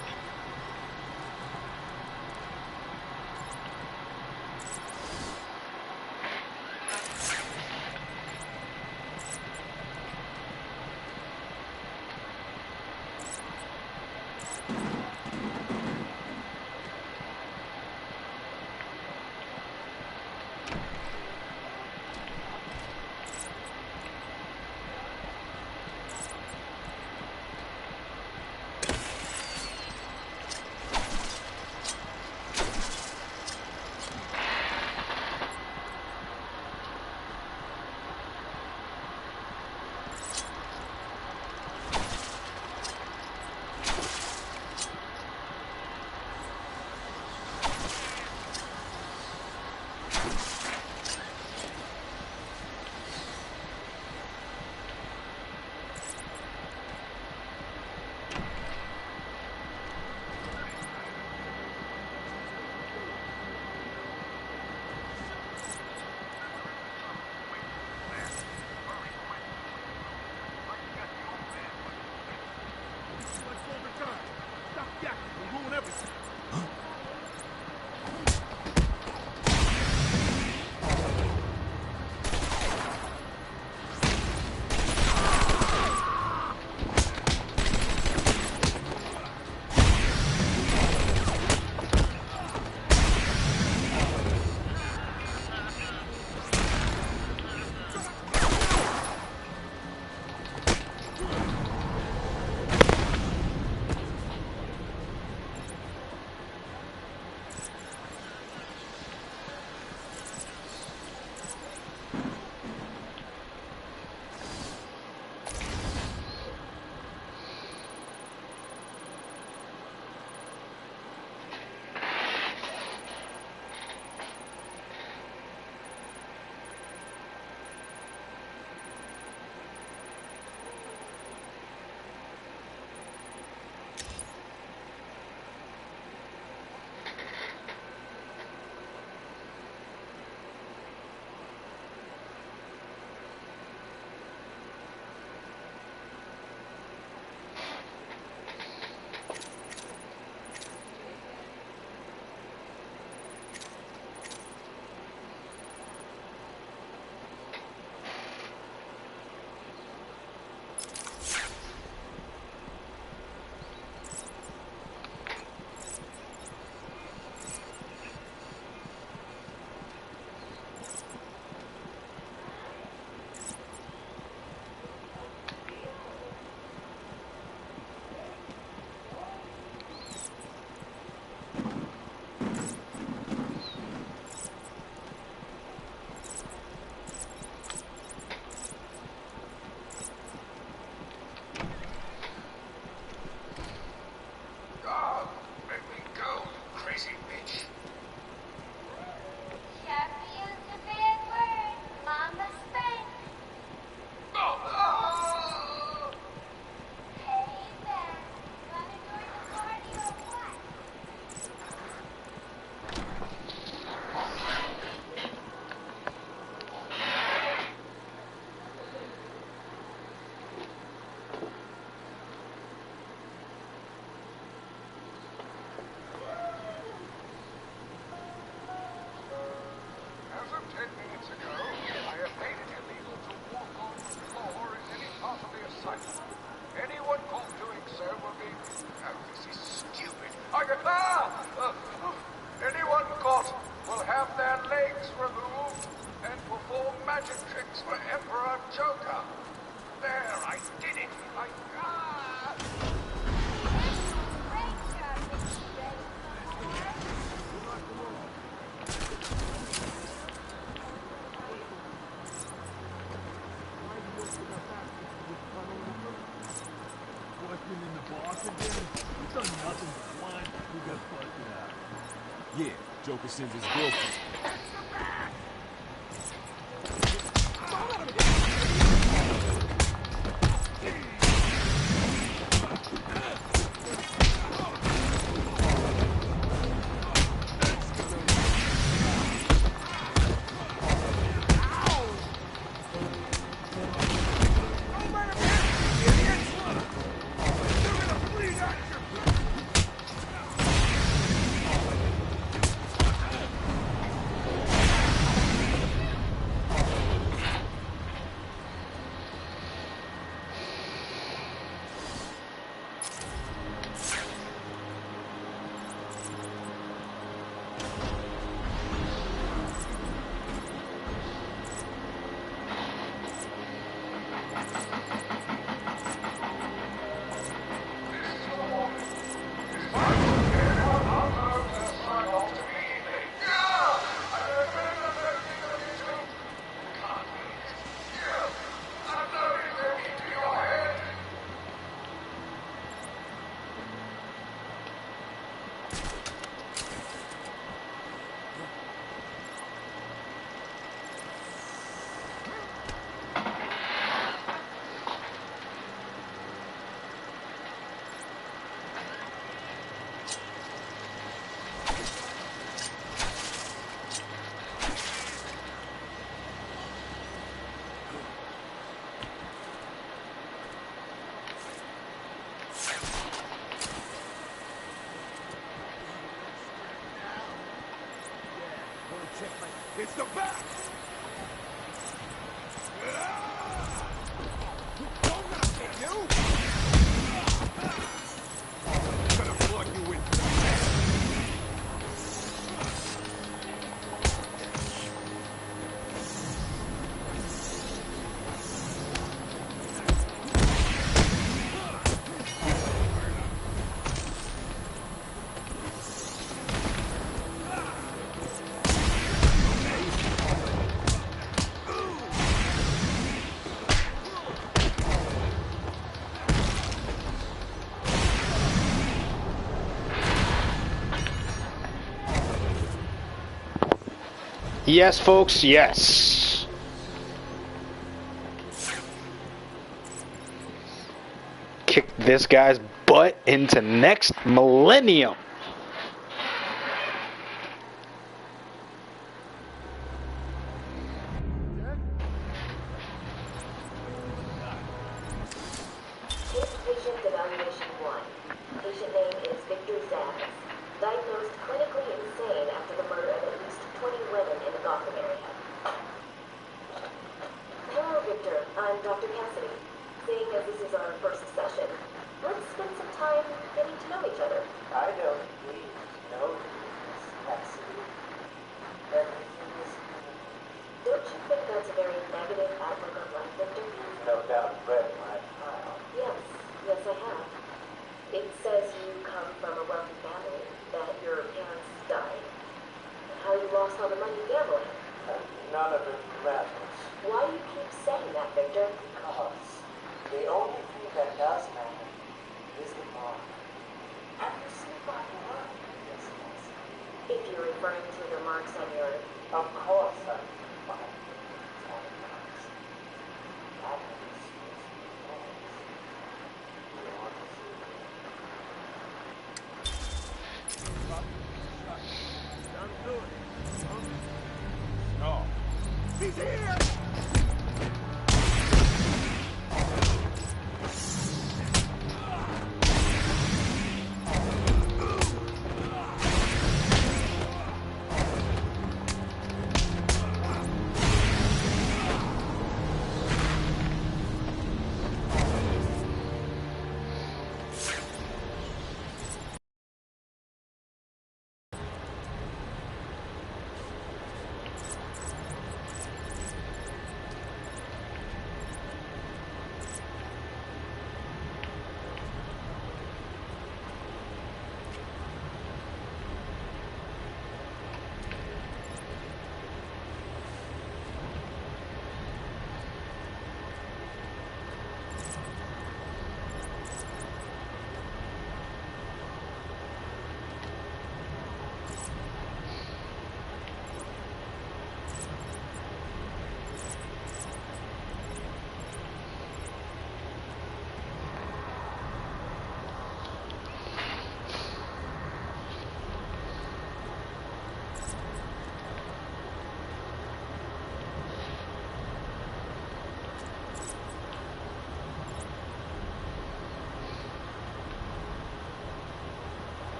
done nothing but one who got fucked up. Yeah, Joker sends his girlfriend. It's the back! Don't knock me, you! Gonna plug you into the Yes, folks, yes. Kick this guy's butt into next millennium. Patient evaluation 1. Patient name is Victor Zaz. Diagnosed clinically insane after the murder of at least 20 women in the Gotham area. Hello, Victor. I'm Dr. Cassidy. Seeing as this is our first session, let's spend some time getting to know each other. I don't need to know you, Miss Cassidy. Everything is good. Don't you think that's a very negative outlook on life, Victor? No doubt read my file. Yes, yes I have. It says you come from a wealthy family, that your parents died, and how you lost all the money gambling. None of it matters. Why do you keep saying that, Victor? Because the only thing that does matter is the mark. Have you seen my work? Yes, yes. If you're referring to the marks on your... Of course I'm fine. On the marks. That is you want to see me? That'll do it. No. He's here!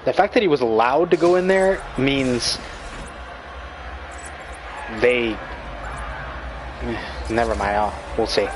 The fact that he was allowed to go in there means they... Never mind, we'll see.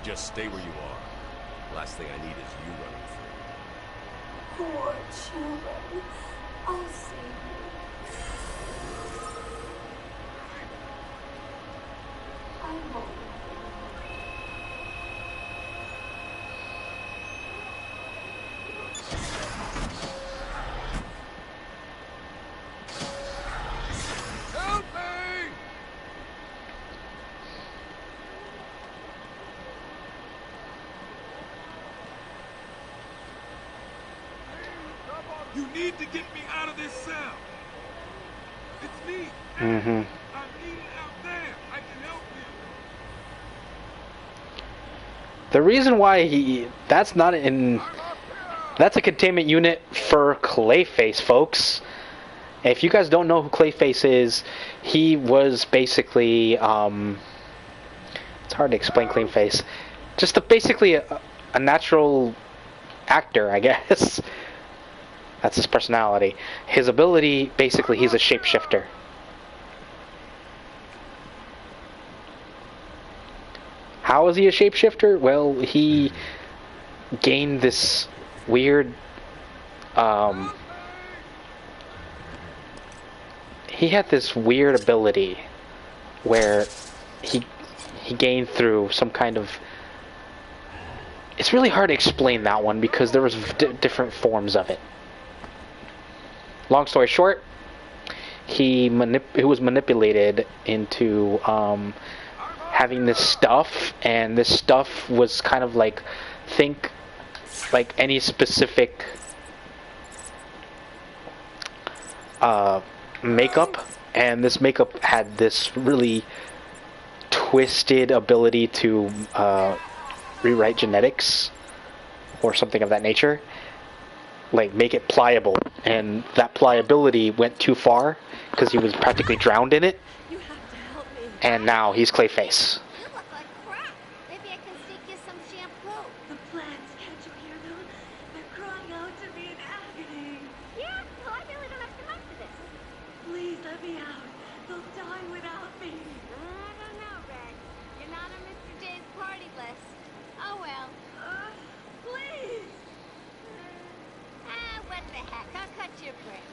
Just stay where you are. Last thing I need is you running free. Poor children. I'll save you. I won't. You need to get me out of this cell. It's me. Mm-hmm. I'm needed out there. I can help you. The reason why that's not in... That's a containment unit for Clayface, folks. If you guys don't know who Clayface is, he was basically... it's hard to explain Clayface. Just basically a natural actor, I guess. That's his personality. His ability, basically, he's a shapeshifter. How is he a shapeshifter? Well, he gained this weird... he had this weird ability where he gained through some kind of... It's really hard to explain that one because there was different forms of it. Long story short, he was manipulated into having this stuff, and this stuff was kind of like, think like any specific makeup, and this makeup had this really twisted ability to rewrite genetics or something of that nature. Like, make it pliable, and that pliability went too far because he was practically drowned in it. You have to help me. And now he's Clayface. You look like crap. Maybe I can sneak you some shampoo. The plants, can't you hear them? They're crying out to me in agony. Yeah, well, I really don't have time for this. Please let me out. They'll die without me. I don't know, Red. You're not on Mr. J's party list. Oh, well. Please. What the heck? I'll cut your break.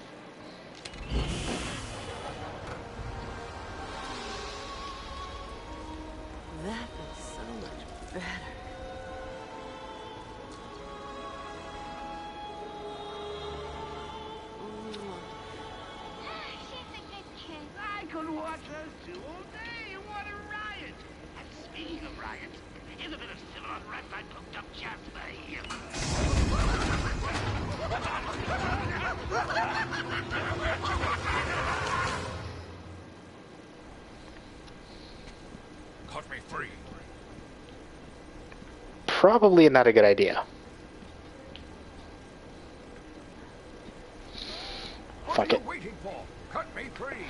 That is so much better. She's a good kid. I could watch those two all day. What a riot. And speaking of riots, in a bit of civil unrest, I cooked up just for you. Cut me free. Probably not a good idea. Fuck it. What are you waiting for? Cut me free.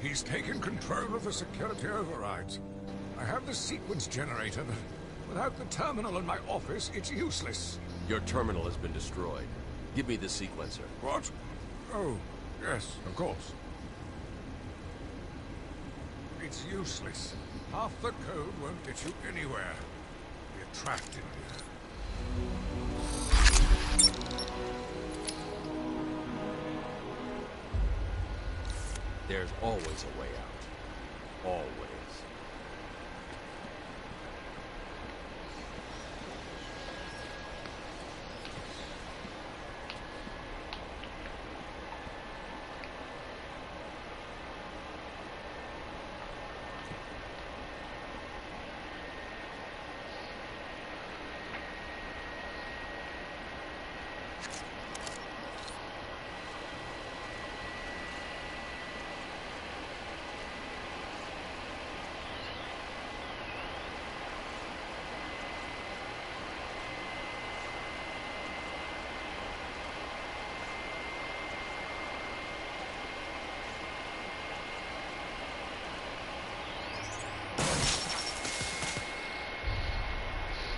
He's taken control of the security overrides. I have the sequence generator, but without the terminal in my office, it's useless. Your terminal has been destroyed. Give me the sequencer. What? Oh, Yes, of course. It's useless. Half the code won't get you anywhere. You're trapped in here. There's always a way out. Always.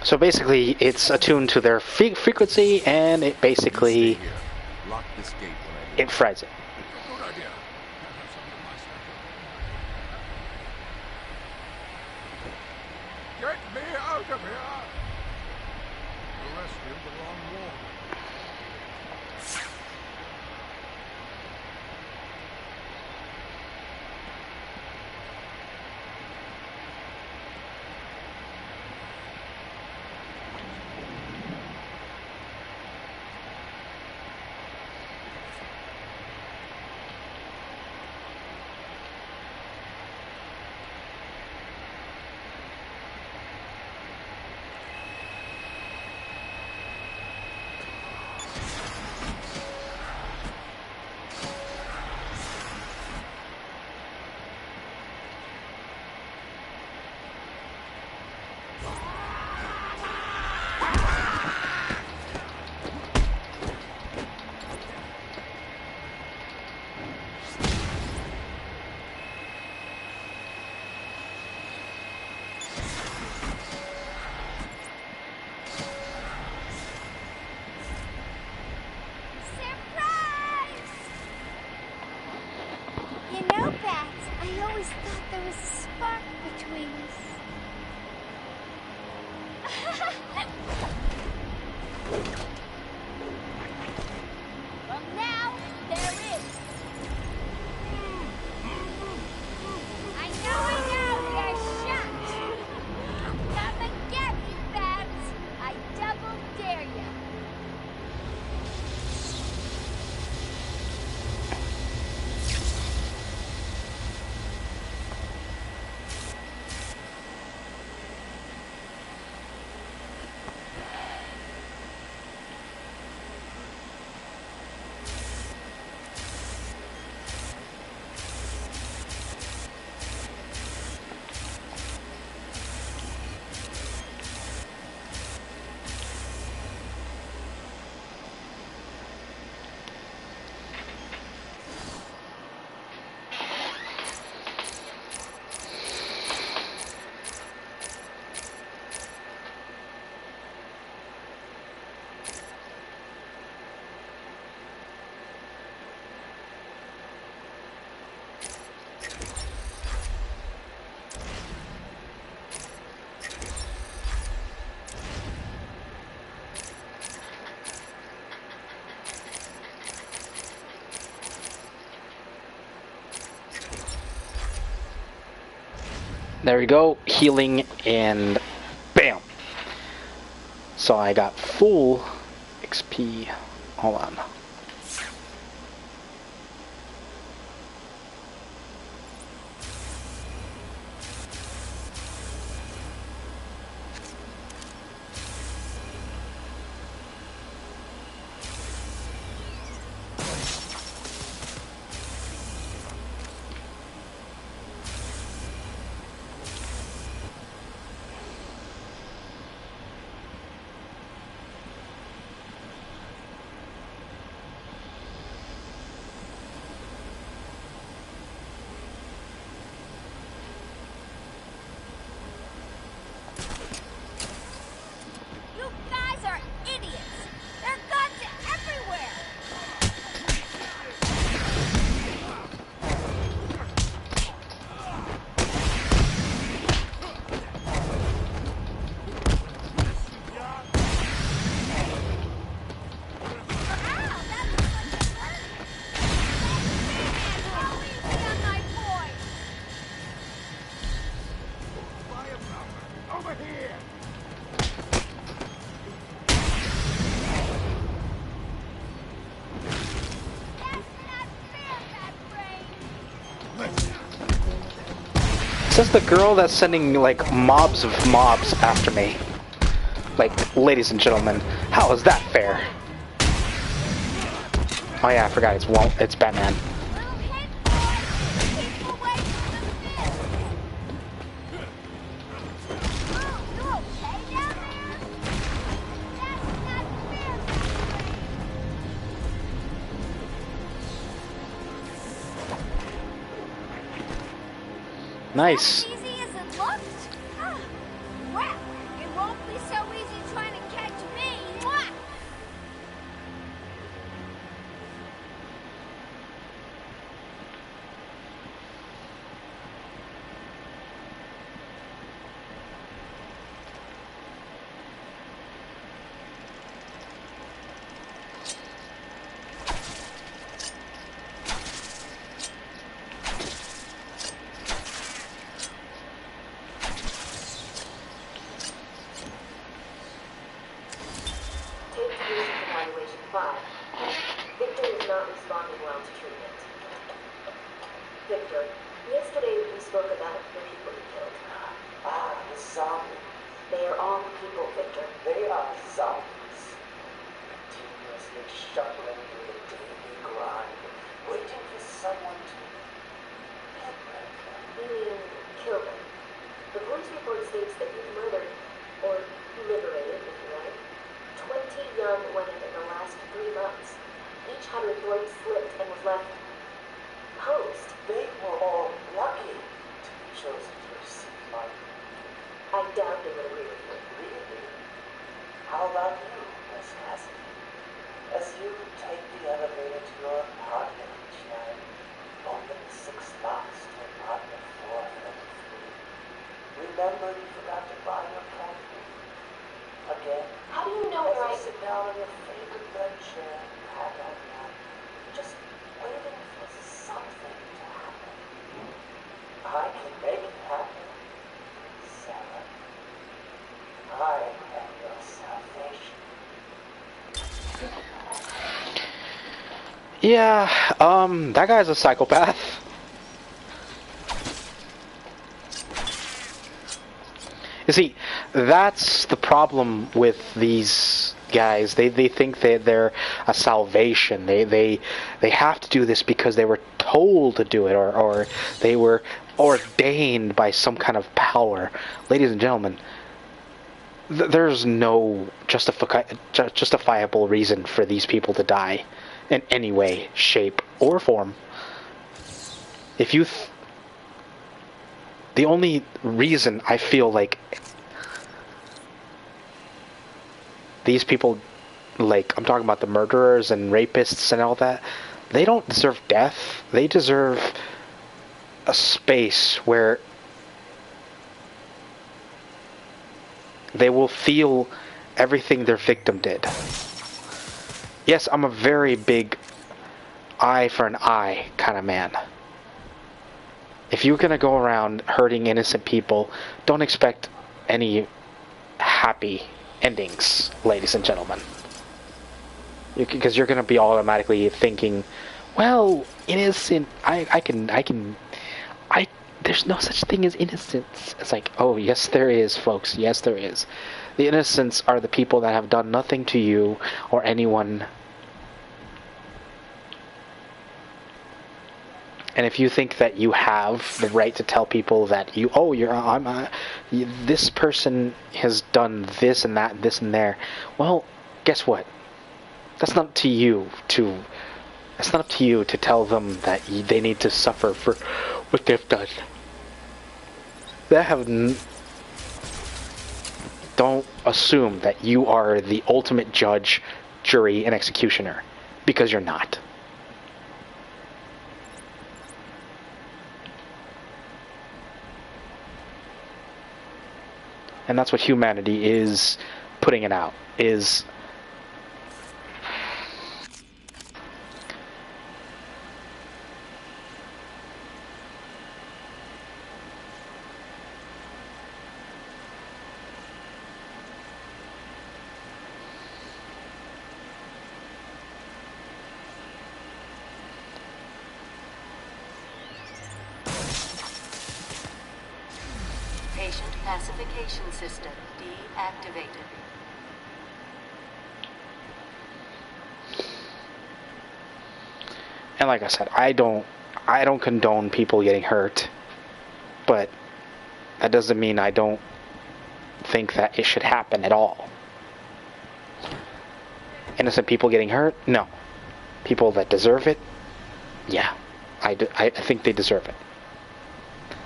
So basically, it's attuned to their frequency, and it basically Lock this gate when I it fries it. Good idea. Get me out of here! You rescued the wrong warden. You know, Bats, I always thought there was a spark between us. Well, now there is. I know, you're shocked. Come and get me, Bats. I double dare you. There we go, healing, and bam. So I got full XP. Hold on. Says the girl that's sending like mobs of mobs after me. Like, ladies and gentlemen, how is that fair? Oh yeah, I forgot it's Batman. Nice. As easy as it looks? Well, it won't be so easy trying to catch me. Mwah! Evaluation 5. Victor is not responding well to treatment. Victor, yesterday we spoke about the people you killed. The zombies. They are all people, Victor. They are zombies. Continuously shuffling through the daily grind, waiting for someone to liberate them. You mean kill them? The police report states that you've murdered, or liberated, if you like, 20 young women in the last 3 months. Each had her throat slit and was left posed. They were all lucky to be chosen to receive my... I doubt they would agree with you. Really? How about you, Miss Cassidy? As you take the elevator to your apartment each night, open the 6 locks to apartment 433. Remember you forgot to buy your coffee. Again? How do you know as where you sit down in your favorite bed chair and pat on that, just waiting for something to happen. I can make it happen, Sarah. I am your salvation. Yeah, that guy's a psychopath. You see, that's the problem with these guys. They think that they're a salvation. They have to do this because they were told to do it, or they were ordained by some kind of power. Ladies and gentlemen, there's no justifiable reason for these people to die in any way, shape, or form. If you the only reason I feel like these people, like, I'm talking about the murderers and rapists and all that, they don't deserve death. They deserve a space where they will feel everything their victim did. Yes, I'm a very big eye for an eye kind of man. If you're gonna go around hurting innocent people, don't expect any happy endings, ladies and gentlemen. Because you're gonna be automatically thinking, well, innocent, there's no such thing as innocence. It's like, oh, yes there is, folks, yes there is. The innocents are the people that have done nothing to you or anyone. And if you think that you have the right to tell people that this person has done this and that, and this and there, well, guess what? That's not up to you to tell them that they need to suffer for what they've done. Don't assume that you are the ultimate judge, jury, and executioner, because you're not. And that's what humanity is putting it out, is Pacification system deactivated. And like I said, I don't condone people getting hurt, but that doesn't mean I don't think that it should happen at all. Innocent people getting hurt? No. People that deserve it? Yeah. I think they deserve it.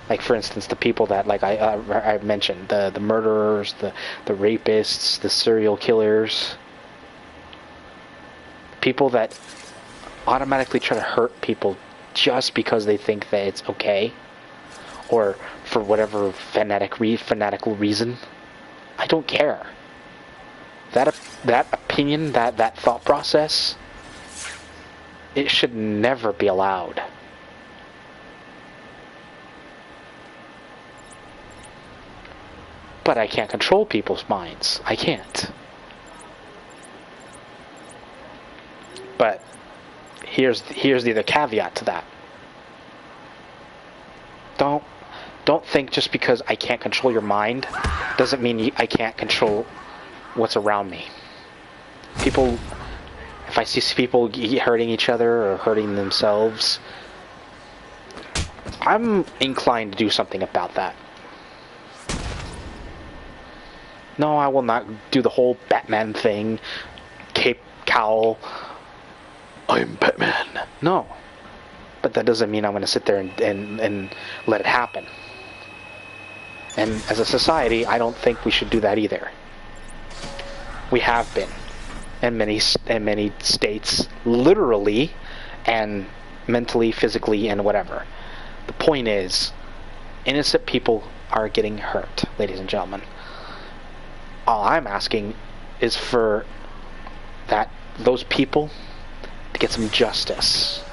Like, for instance, the people that, like I mentioned, the murderers, the rapists, the serial killers, people that automatically try to hurt people just because they think that it's okay, or for whatever fanatical reason. I don't care. That opinion, that thought process, it should never be allowed. But I can't control people's minds. I can't. But here's the other caveat to that. Don't think just because I can't control your mind doesn't mean I can't control what's around me. People, if I see people hurting each other or hurting themselves, I'm inclined to do something about that. No, I will not do the whole Batman thing, cape, cowl, I'm Batman. No. But that doesn't mean I'm going to sit there and let it happen. And as a society, I don't think we should do that either. We have been. In many states, literally, and mentally, physically, and whatever. The point is, innocent people are getting hurt, ladies and gentlemen. All I'm asking is for those people to get some justice.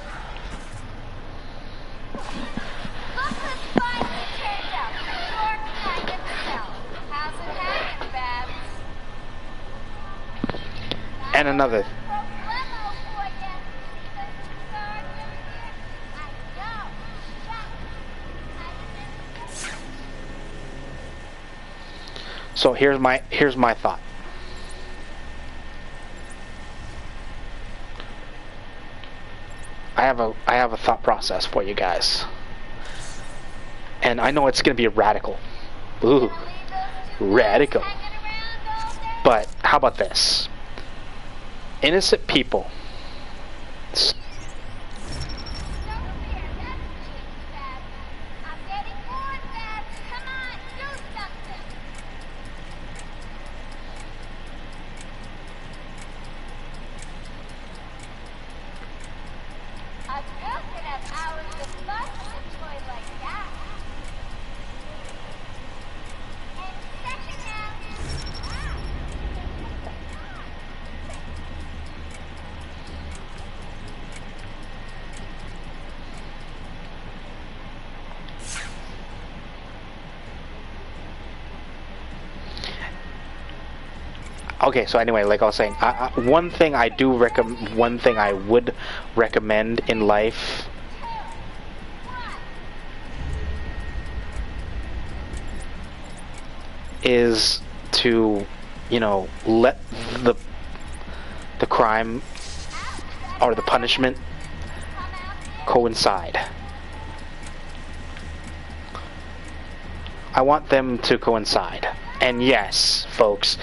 And another. So here's my thought. I have a thought process for you guys. And I know it's going to be radical. Ooh. Radical. But how about this? Innocent people. Okay, so anyway, like I was saying, one thing I would recommend in life is to, let the crime or the punishment coincide. I want them to coincide. And yes, folks,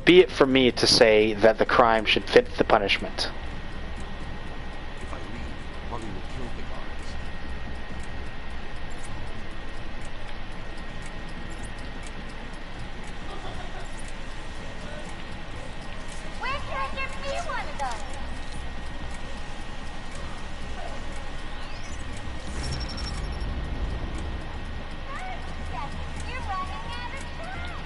be it for me to say that the crime should fit the punishment. If I leave, Harley will kill the guards. Where can I get me one of those? You're running out of time.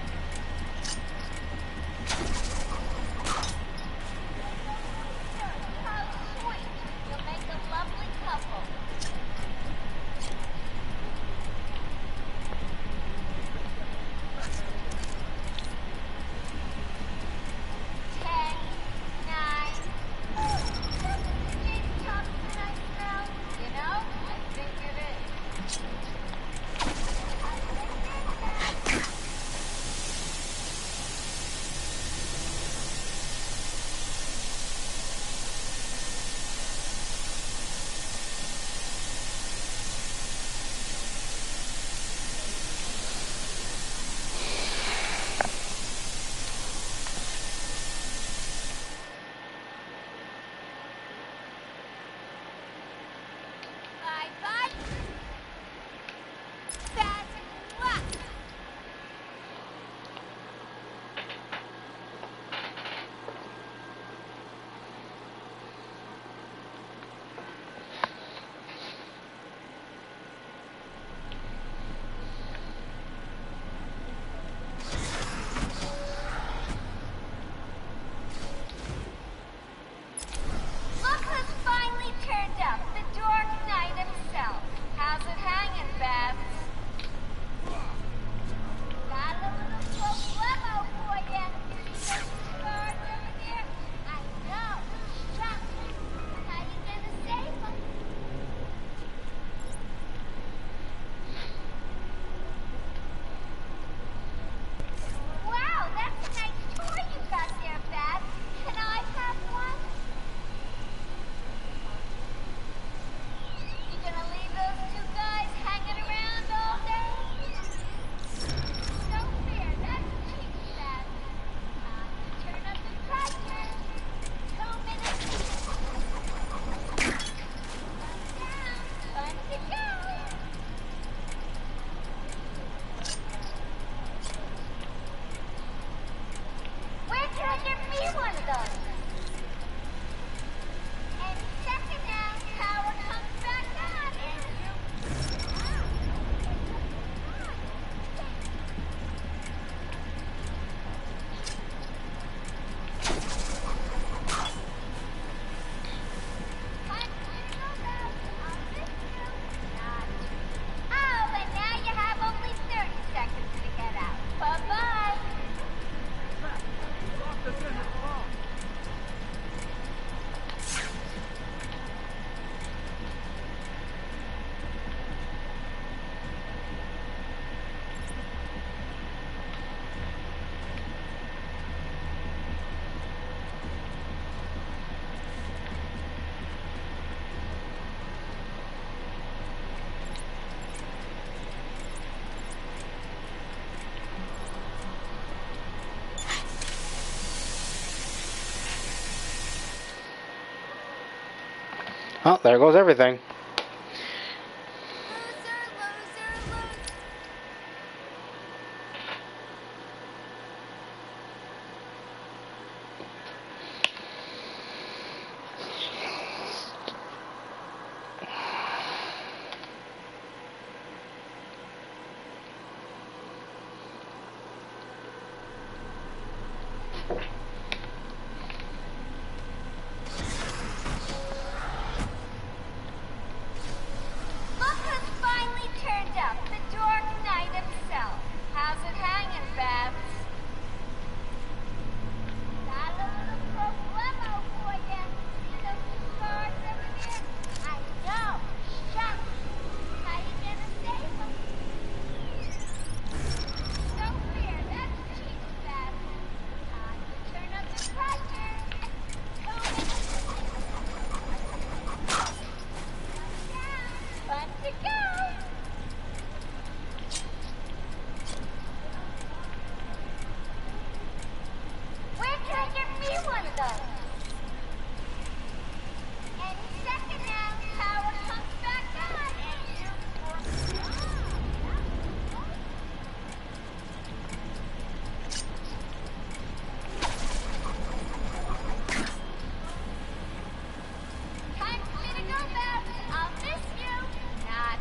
Oh, there goes everything. Look who's finally turned up, the Dark Knight himself. How's it hanging, Babs? Got a little problemo for ya. See those two cars over there? I know. Shut. How you gonna save them? No fear, that's cheap, Babs. Time to turn up the pressure. Fun to go. Where can I get me one of those? Any second now, power comes back on. Time for me to go, Babs. I'll miss you. Not.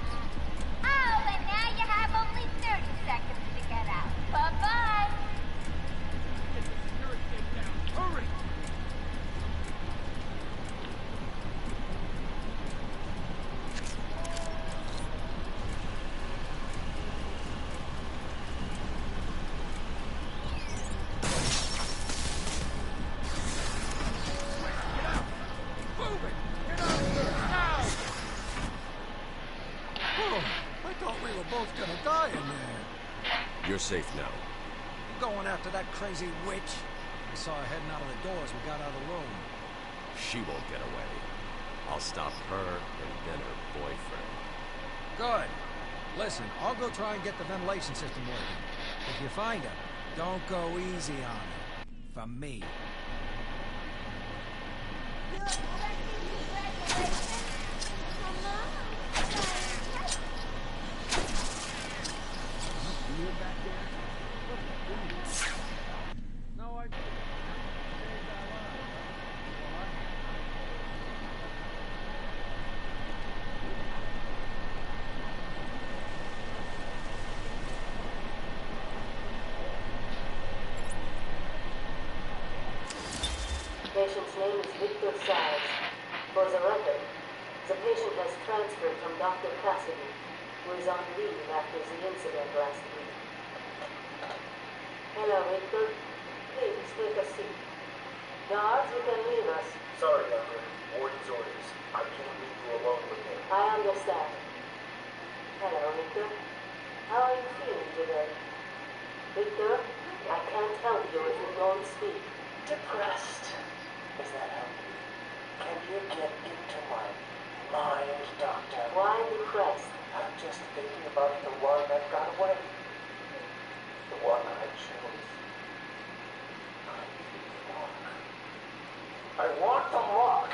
Oh, and now you have only 30 seconds to get out. Bye-bye. Hurry! I thought we were both gonna die in there. You're safe now. Going after that crazy witch. I saw her heading out of the door as we got out of the room. She won't get away. I'll stop her and then her boyfriend. Good. Listen, I'll go try and get the ventilation system working. If you find her, don't go easy on her. For me. Patient's name is Victor Size. For the record, the patient has transferred from Dr. Cassidy, who is on leave after the incident last week. Hello, Victor. Please take a seat. Guards, you can leave us. Sorry, Doctor. Warden's orders. I can't leave you alone with him. I understand. Hello, Victor. How are you feeling today? Victor, I can't help you if you don't speak. Depressed. Does that help you? Can you get into my mind, Doctor? Why depressed? I'm just thinking about the one that got away. The one I chose. I want the mark.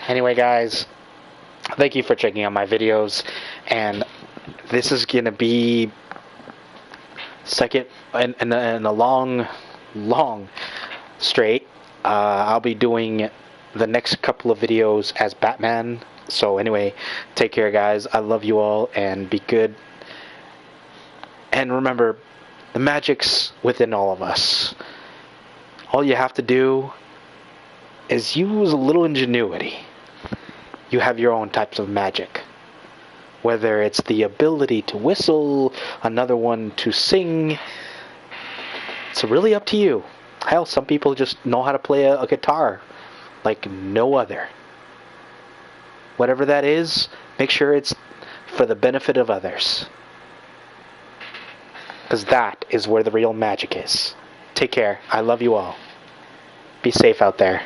Anyway, guys, thank you for checking out my videos, and this is gonna be second in a long straight. I'll be doing the next couple of videos as Batman. So anyway, take care, guys. I love you all, and be good. And remember, The magic's within all of us. All you have to do is use a little ingenuity. You have your own types of magic. Whether it's the ability to whistle, another one to sing, it's really up to you. Hell, some people just know how to play a guitar like no other. Whatever that is, make sure it's for the benefit of others. Because that is where the real magic is. Take care. I love you all. Be safe out there.